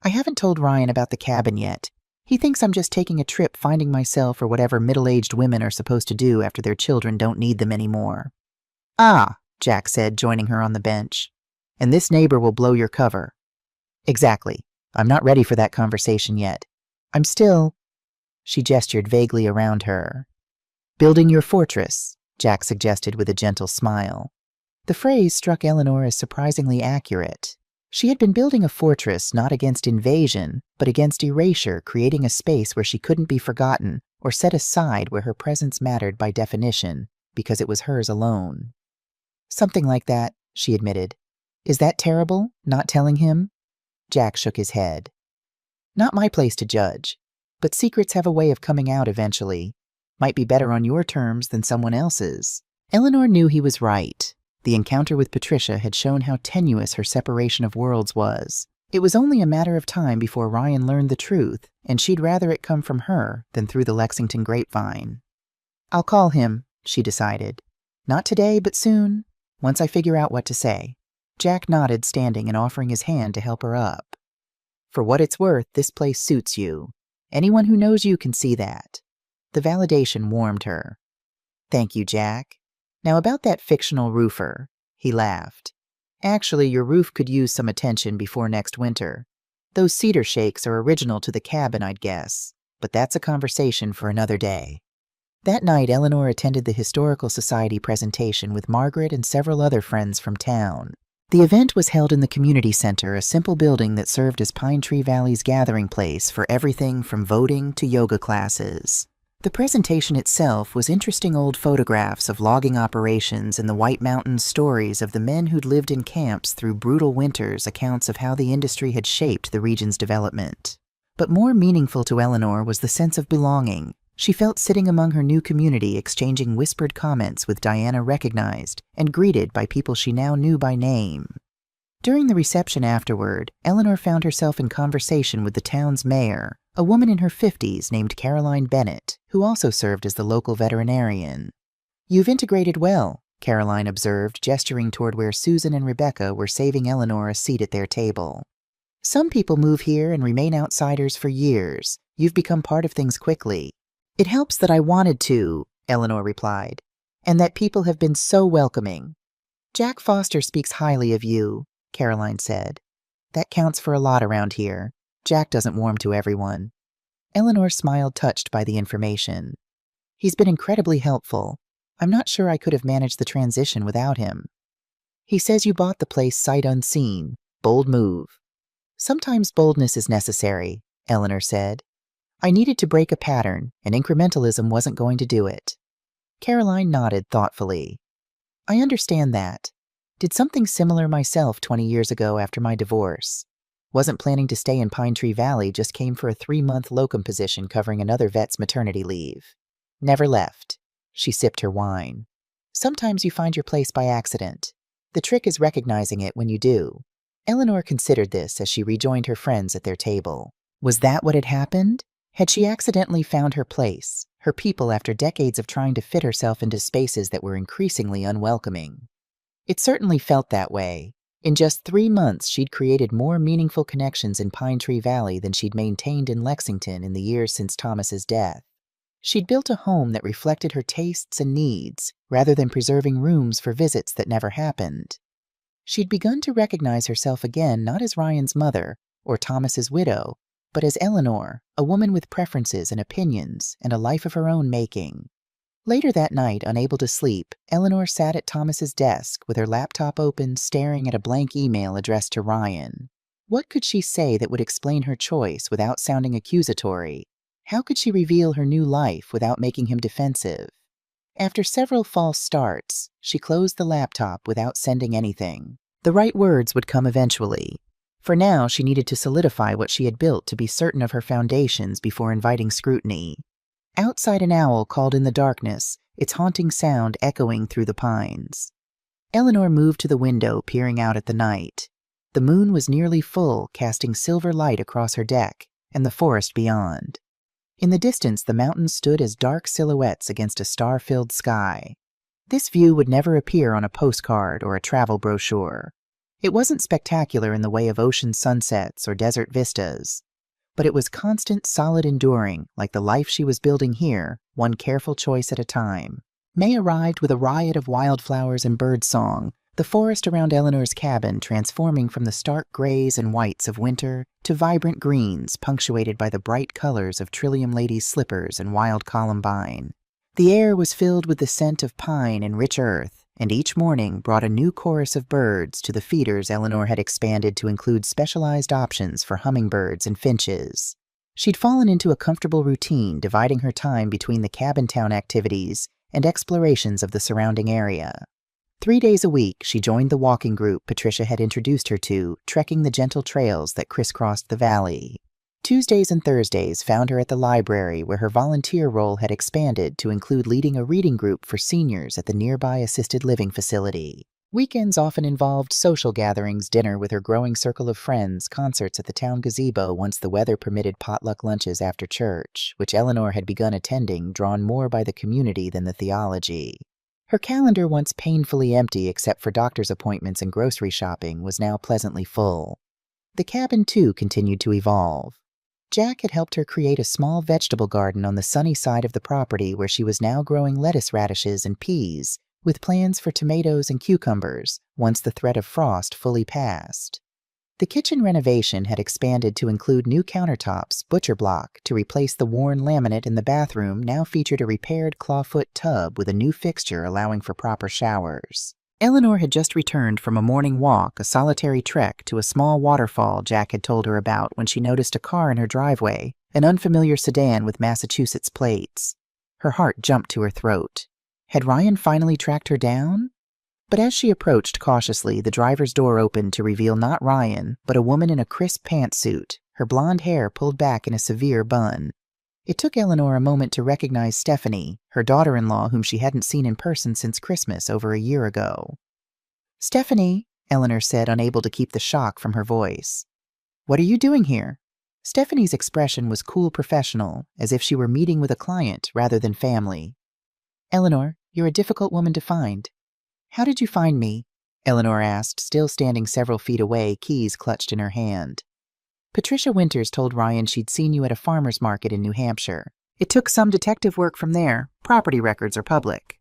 [SPEAKER 1] "I haven't told Ryan about the cabin yet. He thinks I'm just taking a trip finding myself or whatever middle-aged women are supposed to do after their children don't need them anymore." "Ah," Jack said, joining her on the bench. "And this neighbor will blow your cover." "Exactly. I'm not ready for that conversation yet. I'm still—" She gestured vaguely around her. "Building your fortress," Jack suggested with a gentle smile. The phrase struck Eleanor as surprisingly accurate. She had been building a fortress not against invasion, but against erasure, creating a space where she couldn't be forgotten or set aside, where her presence mattered by definition, because it was hers alone. "Something like that," she admitted. "Is that terrible, not telling him?" Jack shook his head. "Not my place to judge, but secrets have a way of coming out eventually. Might be better on your terms than someone else's." Eleanor knew he was right. The encounter with Patricia had shown how tenuous her separation of worlds was. It was only a matter of time before Ryan learned the truth, and she'd rather it come from her than through the Lexington grapevine. "I'll call him," she decided. "Not today, but soon, once I figure out what to say." Jack nodded, standing and offering his hand to help her up. "For what it's worth, this place suits you. Anyone who knows you can see that." The validation warmed her. "Thank you, Jack. Now about that fictional roofer," he laughed. "Actually, your roof could use some attention before next winter. Those cedar shakes are original to the cabin, I'd guess, but that's a conversation for another day." That night, Eleanor attended the Historical Society presentation with Margaret and several other friends from town. The event was held in the community center, a simple building that served as Pine Tree Valley's gathering place for everything from voting to yoga classes. The presentation itself was interesting old photographs of logging operations in the White Mountains, stories of the men who'd lived in camps through brutal winters, accounts of how the industry had shaped the region's development. But more meaningful to Eleanor was the sense of belonging. She felt sitting among her new community, exchanging whispered comments with Diana recognized and greeted by people she now knew by name. During the reception afterward, Eleanor found herself in conversation with the town's mayor, a woman in her 50s named Caroline Bennett, who also served as the local veterinarian. "You've integrated well," Caroline observed, gesturing toward where Susan and Rebecca were saving Eleanor a seat at their table. "Some people move here and remain outsiders for years. You've become part of things quickly." "It helps that I wanted to," Eleanor replied, "and that people have been so welcoming." "Jack Foster speaks highly of you," Caroline said. "That counts for a lot around here. Jack doesn't warm to everyone." Eleanor smiled, touched by the information. "He's been incredibly helpful. I'm not sure I could have managed the transition without him." "He says you bought the place sight unseen. Bold move." "Sometimes boldness is necessary," Eleanor said. "I needed to break a pattern, and incrementalism wasn't going to do it." Caroline nodded thoughtfully. "I understand that. Did something similar myself 20 years ago after my divorce. Wasn't planning to stay in Pine Tree Valley, just came for a 3-month locum position covering another vet's maternity leave. Never left." She sipped her wine. "Sometimes you find your place by accident. The trick is recognizing it when you do." Eleanor considered this as she rejoined her friends at their table. Was that what had happened? Had she accidentally found her place, her people, after decades of trying to fit herself into spaces that were increasingly unwelcoming? It certainly felt that way. In just 3 months, she'd created more meaningful connections in Pine Tree Valley than she'd maintained in Lexington in the years since Thomas's death. She'd built a home that reflected her tastes and needs, rather than preserving rooms for visits that never happened. She'd begun to recognize herself again not as Ryan's mother or Thomas's widow, but as Eleanor, a woman with preferences and opinions and a life of her own making. Later that night, unable to sleep, Eleanor sat at Thomas's desk with her laptop open, staring at a blank email addressed to Ryan. What could she say that would explain her choice without sounding accusatory? How could she reveal her new life without making him defensive? After several false starts, she closed the laptop without sending anything. The right words would come eventually. For now, she needed to solidify what she had built to be certain of her foundations before inviting scrutiny. Outside, an owl called in the darkness, its haunting sound echoing through the pines. Eleanor moved to the window, peering out at the night. The moon was nearly full, casting silver light across her deck and the forest beyond. In the distance, the mountains stood as dark silhouettes against a star-filled sky. This view would never appear on a postcard or a travel brochure. It wasn't spectacular in the way of ocean sunsets or desert vistas, but it was constant, solid enduring, like the life she was building here, one careful choice at a time. May arrived with a riot of wildflowers and birdsong, the forest around Eleanor's cabin transforming from the stark grays and whites of winter to vibrant greens punctuated by the bright colors of Trillium Lady's slippers and wild columbine. The air was filled with the scent of pine and rich earth, and each morning brought a new chorus of birds to the feeders Eleanor had expanded to include specialized options for hummingbirds and finches. She'd fallen into a comfortable routine, dividing her time between the cabin town activities and explorations of the surrounding area. 3 days a week, she joined the walking group Patricia had introduced her to, trekking the gentle trails that crisscrossed the valley. Tuesdays and Thursdays found her at the library, where her volunteer role had expanded to include leading a reading group for seniors at the nearby assisted living facility. Weekends often involved social gatherings, dinner with her growing circle of friends, concerts at the town gazebo once the weather permitted, potluck lunches after church, which Eleanor had begun attending, drawn more by the community than the theology. Her calendar, once painfully empty except for doctor's appointments and grocery shopping, was now pleasantly full. The cabin, too, continued to evolve. Jack had helped her create a small vegetable garden on the sunny side of the property, where she was now growing lettuce, radishes, and peas, with plans for tomatoes and cucumbers, once the threat of frost fully passed. The kitchen renovation had expanded to include new countertops, butcher block, to replace the worn laminate, in the bathroom now featured a repaired clawfoot tub with a new fixture allowing for proper showers. Eleanor had just returned from a morning walk, a solitary trek to a small waterfall Jack had told her about, when she noticed a car in her driveway, an unfamiliar sedan with Massachusetts plates. Her heart jumped to her throat. Had Ryan finally tracked her down? But as she approached cautiously, the driver's door opened to reveal not Ryan, but a woman in a crisp pantsuit, her blonde hair pulled back in a severe bun. It took Eleanor a moment to recognize Stephanie, her daughter-in-law, whom she hadn't seen in person since Christmas over a year ago. "Stephanie," Eleanor said, unable to keep the shock from her voice. "What are you doing here?" Stephanie's expression was cool, professional, as if she were meeting with a client rather than family. "Eleanor, you're a difficult woman to find." "How did you find me?" Eleanor asked, still standing several feet away, keys clutched in her hand. "Patricia Winters told Ryan she'd seen you at a farmer's market in New Hampshire. It took some detective work from there. Property records are public."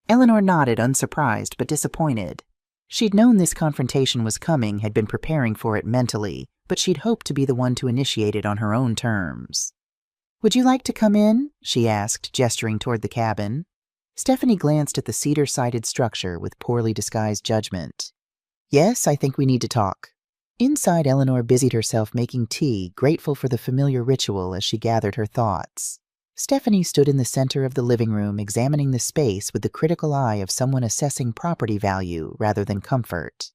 [SPEAKER 1] Eleanor nodded, unsurprised but disappointed. She'd known this confrontation was coming, had been preparing for it mentally, but she'd hoped to be the one to initiate it on her own terms. "Would you like to come in?" she asked, gesturing toward the cabin. Stephanie glanced at the cedar-sided structure with poorly disguised judgment. "Yes, I think we need to talk." Inside, Eleanor busied herself making tea, grateful for the familiar ritual as she gathered her thoughts. Stephanie stood in the center of the living room, examining the space with the critical eye of someone assessing property value rather than comfort.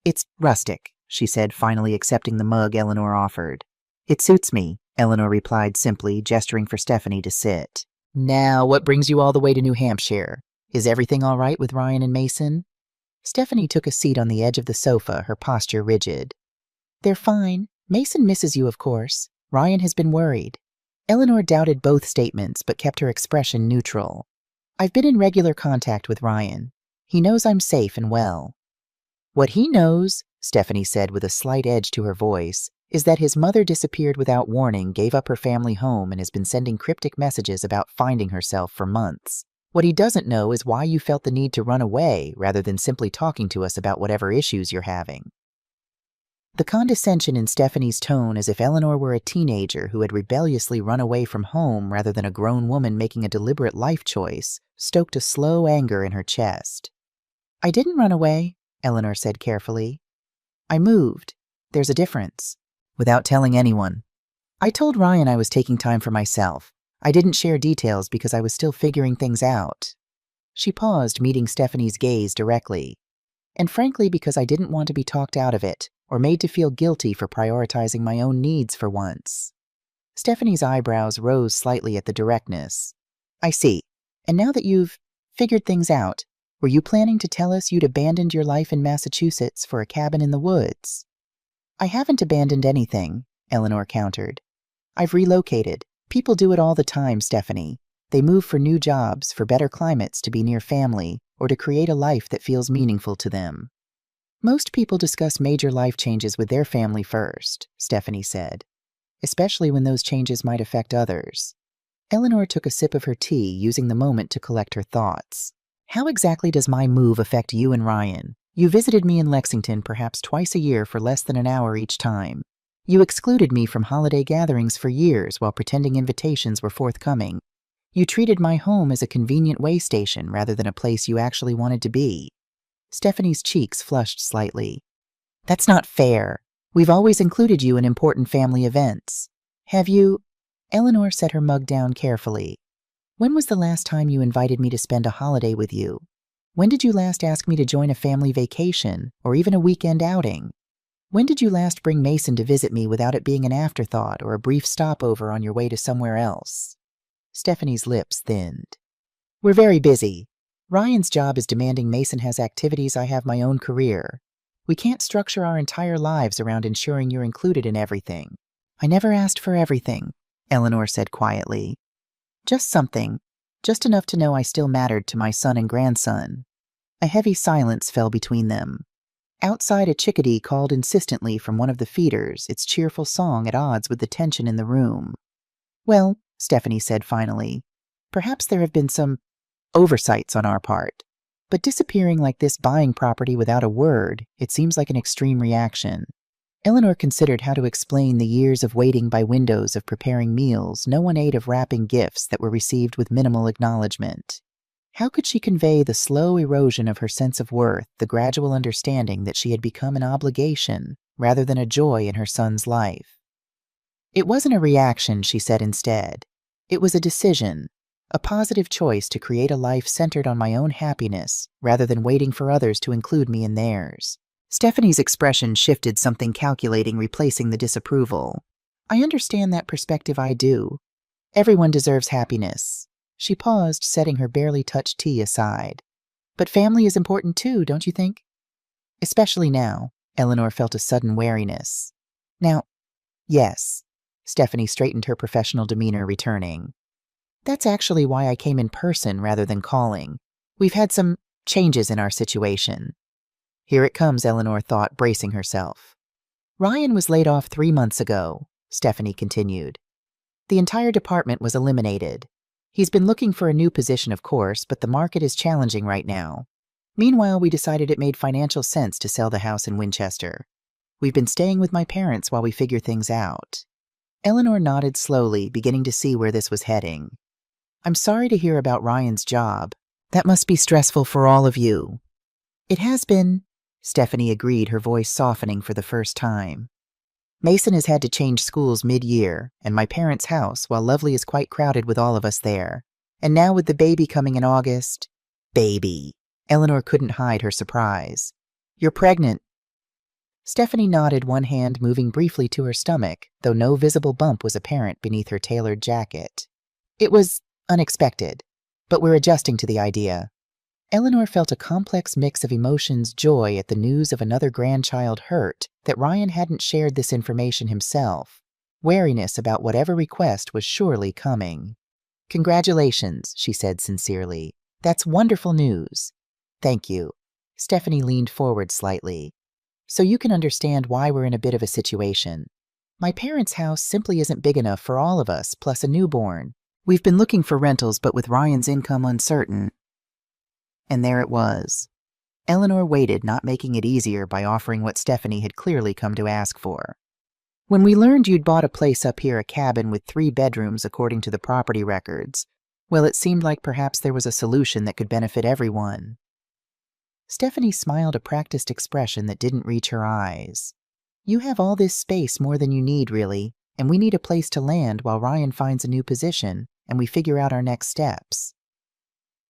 [SPEAKER 1] "It's rustic," she said, finally accepting the mug Eleanor offered. "It suits me," Eleanor replied simply, gesturing for Stephanie to sit. "Now, what brings you all the way to New Hampshire? Is everything all right with Ryan and Mason?" Stephanie took a seat on the edge of the sofa, her posture rigid. "They're fine. Mason misses you, of course. Ryan has been worried." Eleanor doubted both statements, but kept her expression neutral. "I've been in regular contact with Ryan. He knows I'm safe and well." "What he knows," Stephanie said with a slight edge to her voice, "is that his mother disappeared without warning, gave up her family home, and has been sending cryptic messages about finding herself for months. What he doesn't know is why you felt the need to run away rather than simply talking to us about whatever issues you're having." The condescension in Stephanie's tone, as if Eleanor were a teenager who had rebelliously run away from home rather than a grown woman making a deliberate life choice, stoked a slow anger in her chest. "I didn't run away," Eleanor said carefully. "I moved. There's a difference." "Without telling anyone." "I told Ryan I was taking time for myself. I didn't share details because I was still figuring things out." She paused, meeting Stephanie's gaze directly. "And frankly, because I didn't want to be talked out of it, or made to feel guilty for prioritizing my own needs for once." Stephanie's eyebrows rose slightly at the directness. I see. And now that you've figured things out, were you planning to tell us you'd abandoned your life in Massachusetts for a cabin in the woods? I haven't abandoned anything, Eleanor countered. I've relocated. People do it all the time, Stephanie. They move for new jobs, for better climates, to be near family, or to create a life that feels meaningful to them. Most people discuss major life changes with their family first, Stephanie said, especially when those changes might affect others. Eleanor took a sip of her tea, using the moment to collect her thoughts. How exactly does my move affect you and Ryan? You visited me in Lexington perhaps twice a year for less than an hour each time. You excluded me from holiday gatherings for years while pretending invitations were forthcoming. You treated my home as a convenient way station rather than a place you actually wanted to be. Stephanie's cheeks flushed slightly. That's not fair. We've always included you in important family events. Have you? Eleanor set her mug down carefully. When was the last time you invited me to spend a holiday with you? When did you last ask me to join a family vacation, or even a weekend outing? When did you last bring Mason to visit me without it being an afterthought or a brief stopover on your way to somewhere else? Stephanie's lips thinned. We're very busy. Ryan's job is demanding Mason has activities, I have my own career. We can't structure our entire lives around ensuring you're included in everything. I never asked for everything, Eleanor said quietly. Just something. Just enough to know I still mattered to my son and grandson. A heavy silence fell between them. Outside, a chickadee called insistently from one of the feeders, its cheerful song at odds with the tension in the room. Well, Stephanie said finally, perhaps there have been some oversights on our part. But disappearing like this, buying property without a word, it seems like an extreme reaction. Eleanor considered how to explain the years of waiting by windows, of preparing meals no one ate, of wrapping gifts that were received with minimal acknowledgement. How could she convey the slow erosion of her sense of worth, the gradual understanding that she had become an obligation rather than a joy in her son's life? It wasn't a reaction, she said instead. It was a decision, a positive choice to create a life centered on my own happiness rather than waiting for others to include me in theirs. Stephanie's expression shifted, something calculating replacing the disapproval. I understand that perspective, I do. Everyone deserves happiness. She paused, setting her barely touched tea aside. But family is important too, don't you think? Especially now. Eleanor felt a sudden wariness. Now, yes. Stephanie straightened her professional demeanor, returning. That's actually why I came in person rather than calling. We've had some changes in our situation. Here it comes, Eleanor thought, bracing herself. Ryan was laid off 3 months ago, Stephanie continued. The entire department was eliminated. He's been looking for a new position, of course, but the market is challenging right now. Meanwhile, we decided it made financial sense to sell the house in Winchester. We've been staying with my parents while we figure things out. Eleanor nodded slowly, beginning to see where this was heading. I'm sorry to hear about Ryan's job. That must be stressful for all of you. It has been, Stephanie agreed, her voice softening for the first time. Mason has had to change schools mid-year, and my parents' house, while lovely, is quite crowded with all of us there. And now with the baby coming in August... Baby. Eleanor couldn't hide her surprise. You're pregnant. Stephanie nodded, one hand moving briefly to her stomach, though no visible bump was apparent beneath her tailored jacket. It was unexpected, but we're adjusting to the idea. Eleanor felt a complex mix of emotions: joy at the news of another grandchild, hurt that Ryan hadn't shared this information himself, wariness about whatever request was surely coming. Congratulations, she said sincerely. That's wonderful news. Thank you. Stephanie leaned forward slightly. So you can understand why we're in a bit of a situation. My parents' house simply isn't big enough for all of us, plus a newborn. We've been looking for rentals, but with Ryan's income uncertain. And there it was. Eleanor waited, not making it easier by offering what Stephanie had clearly come to ask for. When we learned you'd bought a place up here, a cabin with 3 bedrooms according to the property records, well, it seemed like perhaps there was a solution that could benefit everyone. Stephanie smiled, a practiced expression that didn't reach her eyes. You have all this space, more than you need, really, and we need a place to land while Ryan finds a new position and we figure out our next steps.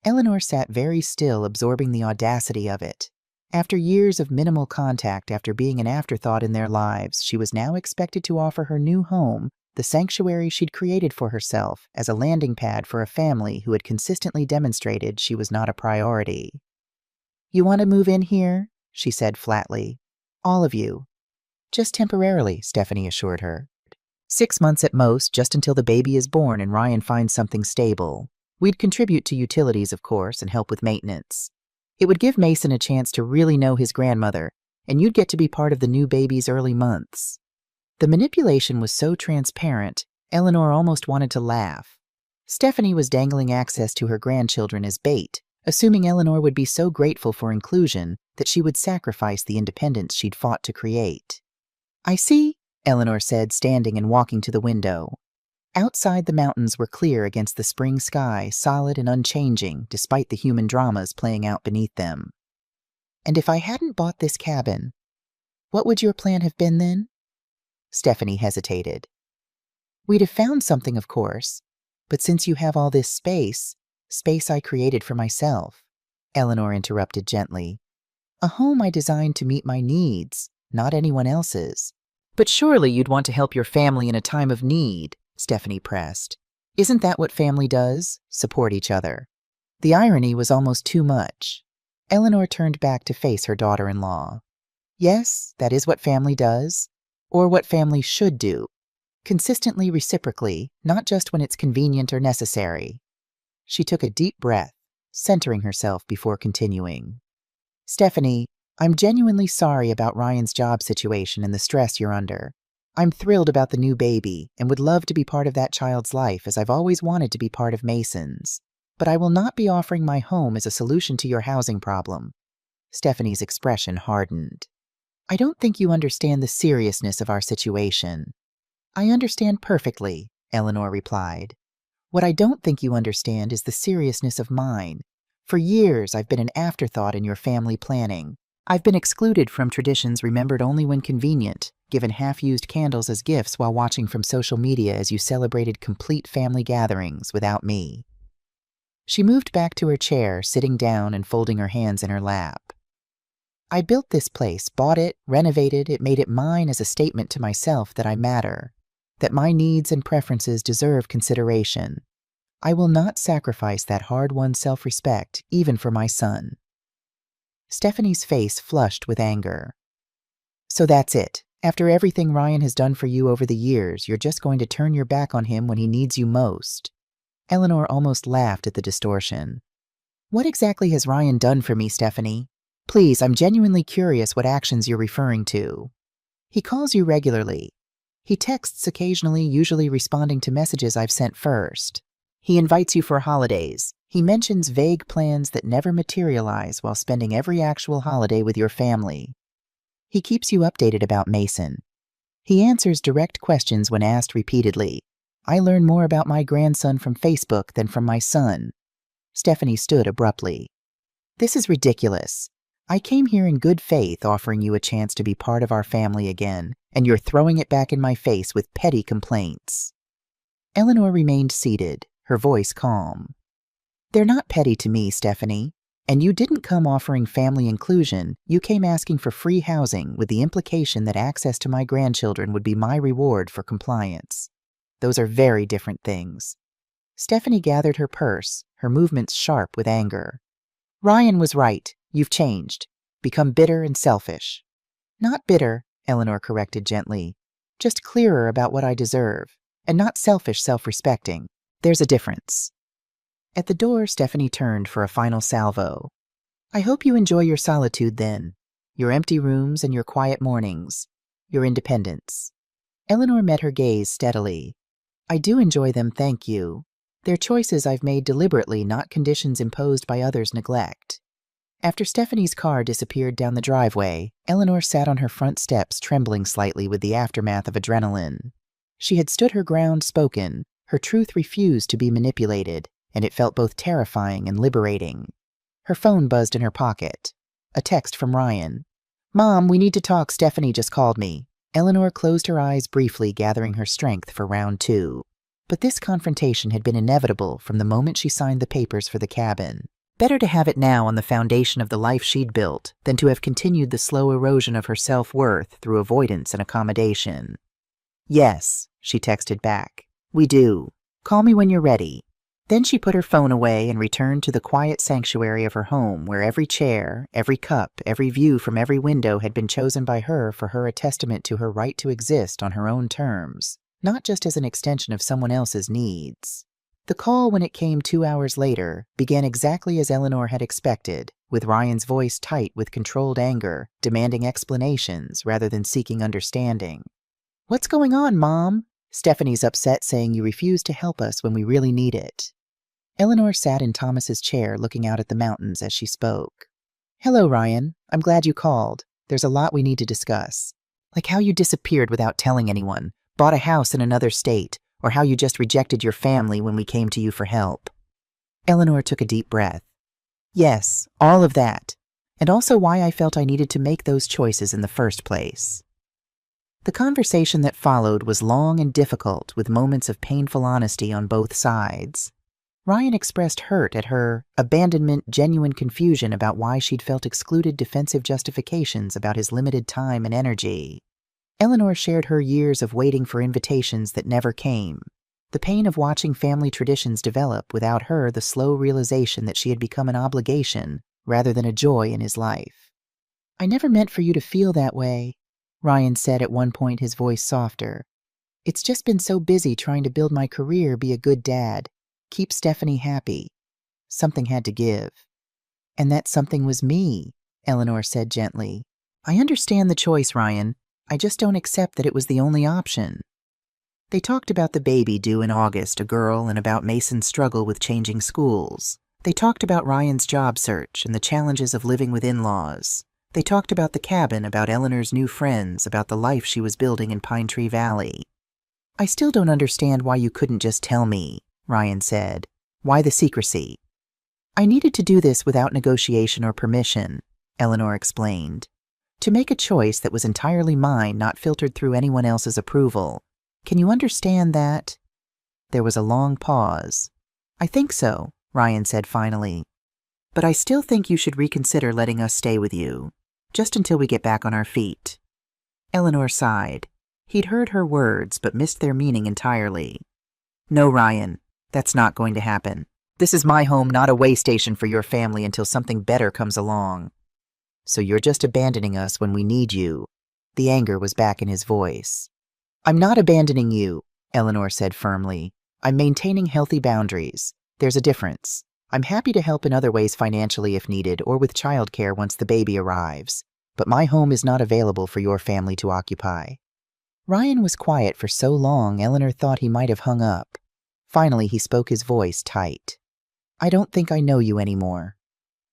[SPEAKER 1] Eleanor sat very still, absorbing the audacity of it. After years of minimal contact, after being an afterthought in their lives, she was now expected to offer her new home the sanctuary she'd created for herself as a landing pad for a family who had consistently demonstrated she was not a priority. "You want to move in here?" she said flatly. "All of you." "Just temporarily," Stephanie assured her. "6 months at most, just until the baby is born and Ryan finds something stable. We'd contribute to utilities, of course, and help with maintenance. It would give Mason a chance to really know his grandmother, and you'd get to be part of the new baby's early months." The manipulation was so transparent, Eleanor almost wanted to laugh. Stephanie was dangling access to her grandchildren as bait, assuming Eleanor would be so grateful for inclusion that she would sacrifice the independence she'd fought to create. "I see," Eleanor said, standing and walking to the window. Outside, the mountains were clear against the spring sky, solid and unchanging, despite the human dramas playing out beneath them. "And if I hadn't bought this cabin, what would your plan have been then?" Stephanie hesitated. "We'd have found something, of course, but since you have all this space I created for myself," Eleanor interrupted gently. "A home I designed to meet my needs, not anyone else's." "But surely you'd want to help your family in a time of need," Stephanie pressed. "Isn't that what family does? Support each other." The irony was almost too much. Eleanor turned back to face her daughter-in-law. "Yes, that is what family does, or what family should do. Consistently, reciprocally, not just when it's convenient or necessary." She took a deep breath, centering herself before continuing. "Stephanie, I'm genuinely sorry about Ryan's job situation and the stress you're under. I'm thrilled about the new baby and would love to be part of that child's life as I've always wanted to be part of Mason's. But I will not be offering my home as a solution to your housing problem." Stephanie's expression hardened. "I don't think you understand the seriousness of our situation." "I understand perfectly," Eleanor replied. "What I don't think you understand is the seriousness of mine. For years, I've been an afterthought in your family planning. I've been excluded from traditions remembered only when convenient, given half-used candles as gifts while watching from social media as you celebrated complete family gatherings without me." She moved back to her chair, sitting down and folding her hands in her lap. "I built this place, bought it, renovated it, made it mine as a statement to myself that I matter, that my needs and preferences deserve consideration. I will not sacrifice that hard-won self-respect, even for my son." Stephanie's face flushed with anger. "So that's it. After everything Ryan has done for you over the years, you're just going to turn your back on him when he needs you most?" Eleanor almost laughed at the distortion. "What exactly has Ryan done for me, Stephanie? Please, I'm genuinely curious what actions you're referring to." "He calls you regularly. He texts occasionally, usually responding to messages I've sent first. He invites you for holidays. He mentions vague plans that never materialize while spending every actual holiday with your family. He keeps you updated about Mason. He answers direct questions when asked repeatedly. I learn more about my grandson from Facebook than from my son." Stephanie stood abruptly. "This is ridiculous. I came here in good faith offering you a chance to be part of our family again, and you're throwing it back in my face with petty complaints." Eleanor remained seated, her voice calm. "They're not petty to me, Stephanie. And you didn't come offering family inclusion, you came asking for free housing with the implication that access to my grandchildren would be my reward for compliance. Those are very different things." Stephanie gathered her purse, her movements sharp with anger. "Ryan was right. You've changed. Become bitter and selfish." "Not bitter," Eleanor corrected gently. "Just clearer about what I deserve, and not selfish self-respecting. There's a difference." At the door, Stephanie turned for a final salvo. "I hope you enjoy your solitude then, your empty rooms and your quiet mornings, your independence." Eleanor met her gaze steadily. "I do enjoy them, thank you. They're choices I've made deliberately, not conditions imposed by others' neglect." After Stephanie's car disappeared down the driveway, Eleanor sat on her front steps, trembling slightly with the aftermath of adrenaline. She had stood her ground spoken, her truth refused to be manipulated, and it felt both terrifying and liberating. Her phone buzzed in her pocket. A text from Ryan. "Mom, we need to talk. Stephanie just called me." Eleanor closed her eyes briefly, gathering her strength for round 2. But this confrontation had been inevitable from the moment she signed the papers for the cabin. Better to have it now on the foundation of the life she'd built than to have continued the slow erosion of her self-worth through avoidance and accommodation. "Yes," she texted back. We do. Call me when you're ready. Then she put her phone away and returned to the quiet sanctuary of her home where every chair, every cup, every view from every window had been chosen by her for her a testament to her right to exist on her own terms, not just as an extension of someone else's needs. The call, when it came 2 hours later, began exactly as Eleanor had expected, with Ryan's voice tight with controlled anger, demanding explanations rather than seeking understanding. What's going on, Mom? Stephanie's upset, saying you refuse to help us when we really need it. Eleanor sat in Thomas's chair looking out at the mountains as she spoke. Hello, Ryan. I'm glad you called. There's a lot we need to discuss. Like how you disappeared without telling anyone, bought a house in another state, or how you just rejected your family when we came to you for help. Eleanor took a deep breath. Yes, all of that. And also why I felt I needed to make those choices in the first place. The conversation that followed was long and difficult, with moments of painful honesty on both sides. Ryan expressed hurt at her abandonment, genuine confusion about why she'd felt excluded, defensive justifications about his limited time and energy. Eleanor shared her years of waiting for invitations that never came, the pain of watching family traditions develop without her, the slow realization that she had become an obligation rather than a joy in his life. I never meant for you to feel that way, Ryan said at one point, his voice softer. It's just been so busy trying to build my career, be a good dad, keep Stephanie happy. Something had to give. And that something was me, Eleanor said gently. I understand the choice, Ryan. I just don't accept that it was the only option. They talked about the baby due in August, a girl, and about Mason's struggle with changing schools. They talked about Ryan's job search and the challenges of living with in-laws. They talked about the cabin, about Eleanor's new friends, about the life she was building in Pine Tree Valley. I still don't understand why you couldn't just tell me, Ryan said. Why the secrecy? I needed to do this without negotiation or permission, Eleanor explained. To make a choice that was entirely mine, not filtered through anyone else's approval. Can you understand that? There was a long pause. I think so, Ryan said finally. But I still think you should reconsider letting us stay with you, just until we get back on our feet. Eleanor sighed. He'd heard her words, but missed their meaning entirely. No, Ryan, that's not going to happen. This is my home, not a way station for your family until something better comes along. So you're just abandoning us when we need you. The anger was back in his voice. I'm not abandoning you, Eleanor said firmly. I'm maintaining healthy boundaries. There's a difference. I'm happy to help in other ways financially if needed, or with childcare once the baby arrives. But my home is not available for your family to occupy. Ryan was quiet for so long, Eleanor thought he might have hung up. Finally, he spoke, his voice tight. I don't think I know you anymore.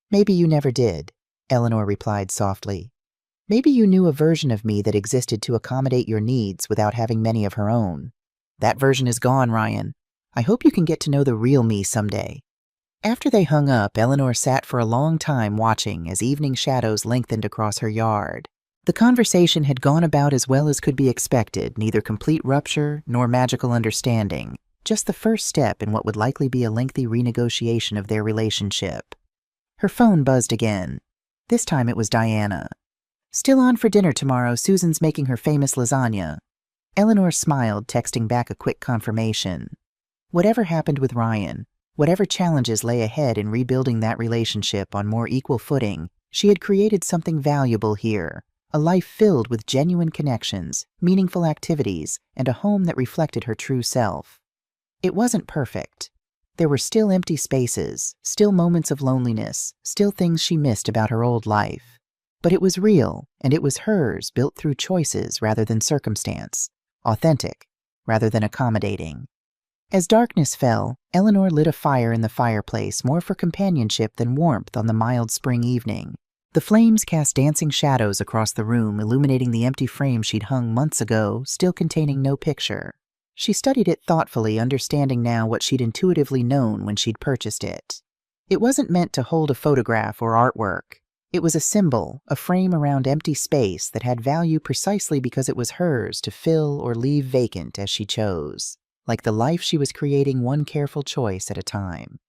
[SPEAKER 1] Maybe you never did, Eleanor replied softly. Maybe you knew a version of me that existed to accommodate your needs without having many of her own. That version is gone, Ryan. I hope you can get to know the real me someday. After they hung up, Eleanor sat for a long time watching as evening shadows lengthened across her yard. The conversation had gone about as well as could be expected, neither complete rupture nor magical understanding, just the first step in what would likely be a lengthy renegotiation of their relationship. Her phone buzzed again. This time it was Diana. Still on for dinner tomorrow, Susan's making her famous lasagna. Eleanor smiled, texting back a quick confirmation. Whatever happened with Ryan, whatever challenges lay ahead in rebuilding that relationship on more equal footing, she had created something valuable here, a life filled with genuine connections, meaningful activities, and a home that reflected her true self. It wasn't perfect. There were still empty spaces, still moments of loneliness, still things she missed about her old life. But it was real, and it was hers, built through choices rather than circumstance, authentic rather than accommodating. As darkness fell, Eleanor lit a fire in the fireplace, more for companionship than warmth on the mild spring evening. The flames cast dancing shadows across the room, illuminating the empty frame she'd hung months ago, still containing no picture. She studied it thoughtfully, understanding now what she'd intuitively known when she'd purchased it. It wasn't meant to hold a photograph or artwork. It was a symbol, a frame around empty space that had value precisely because it was hers to fill or leave vacant as she chose, like the life she was creating, one careful choice at a time.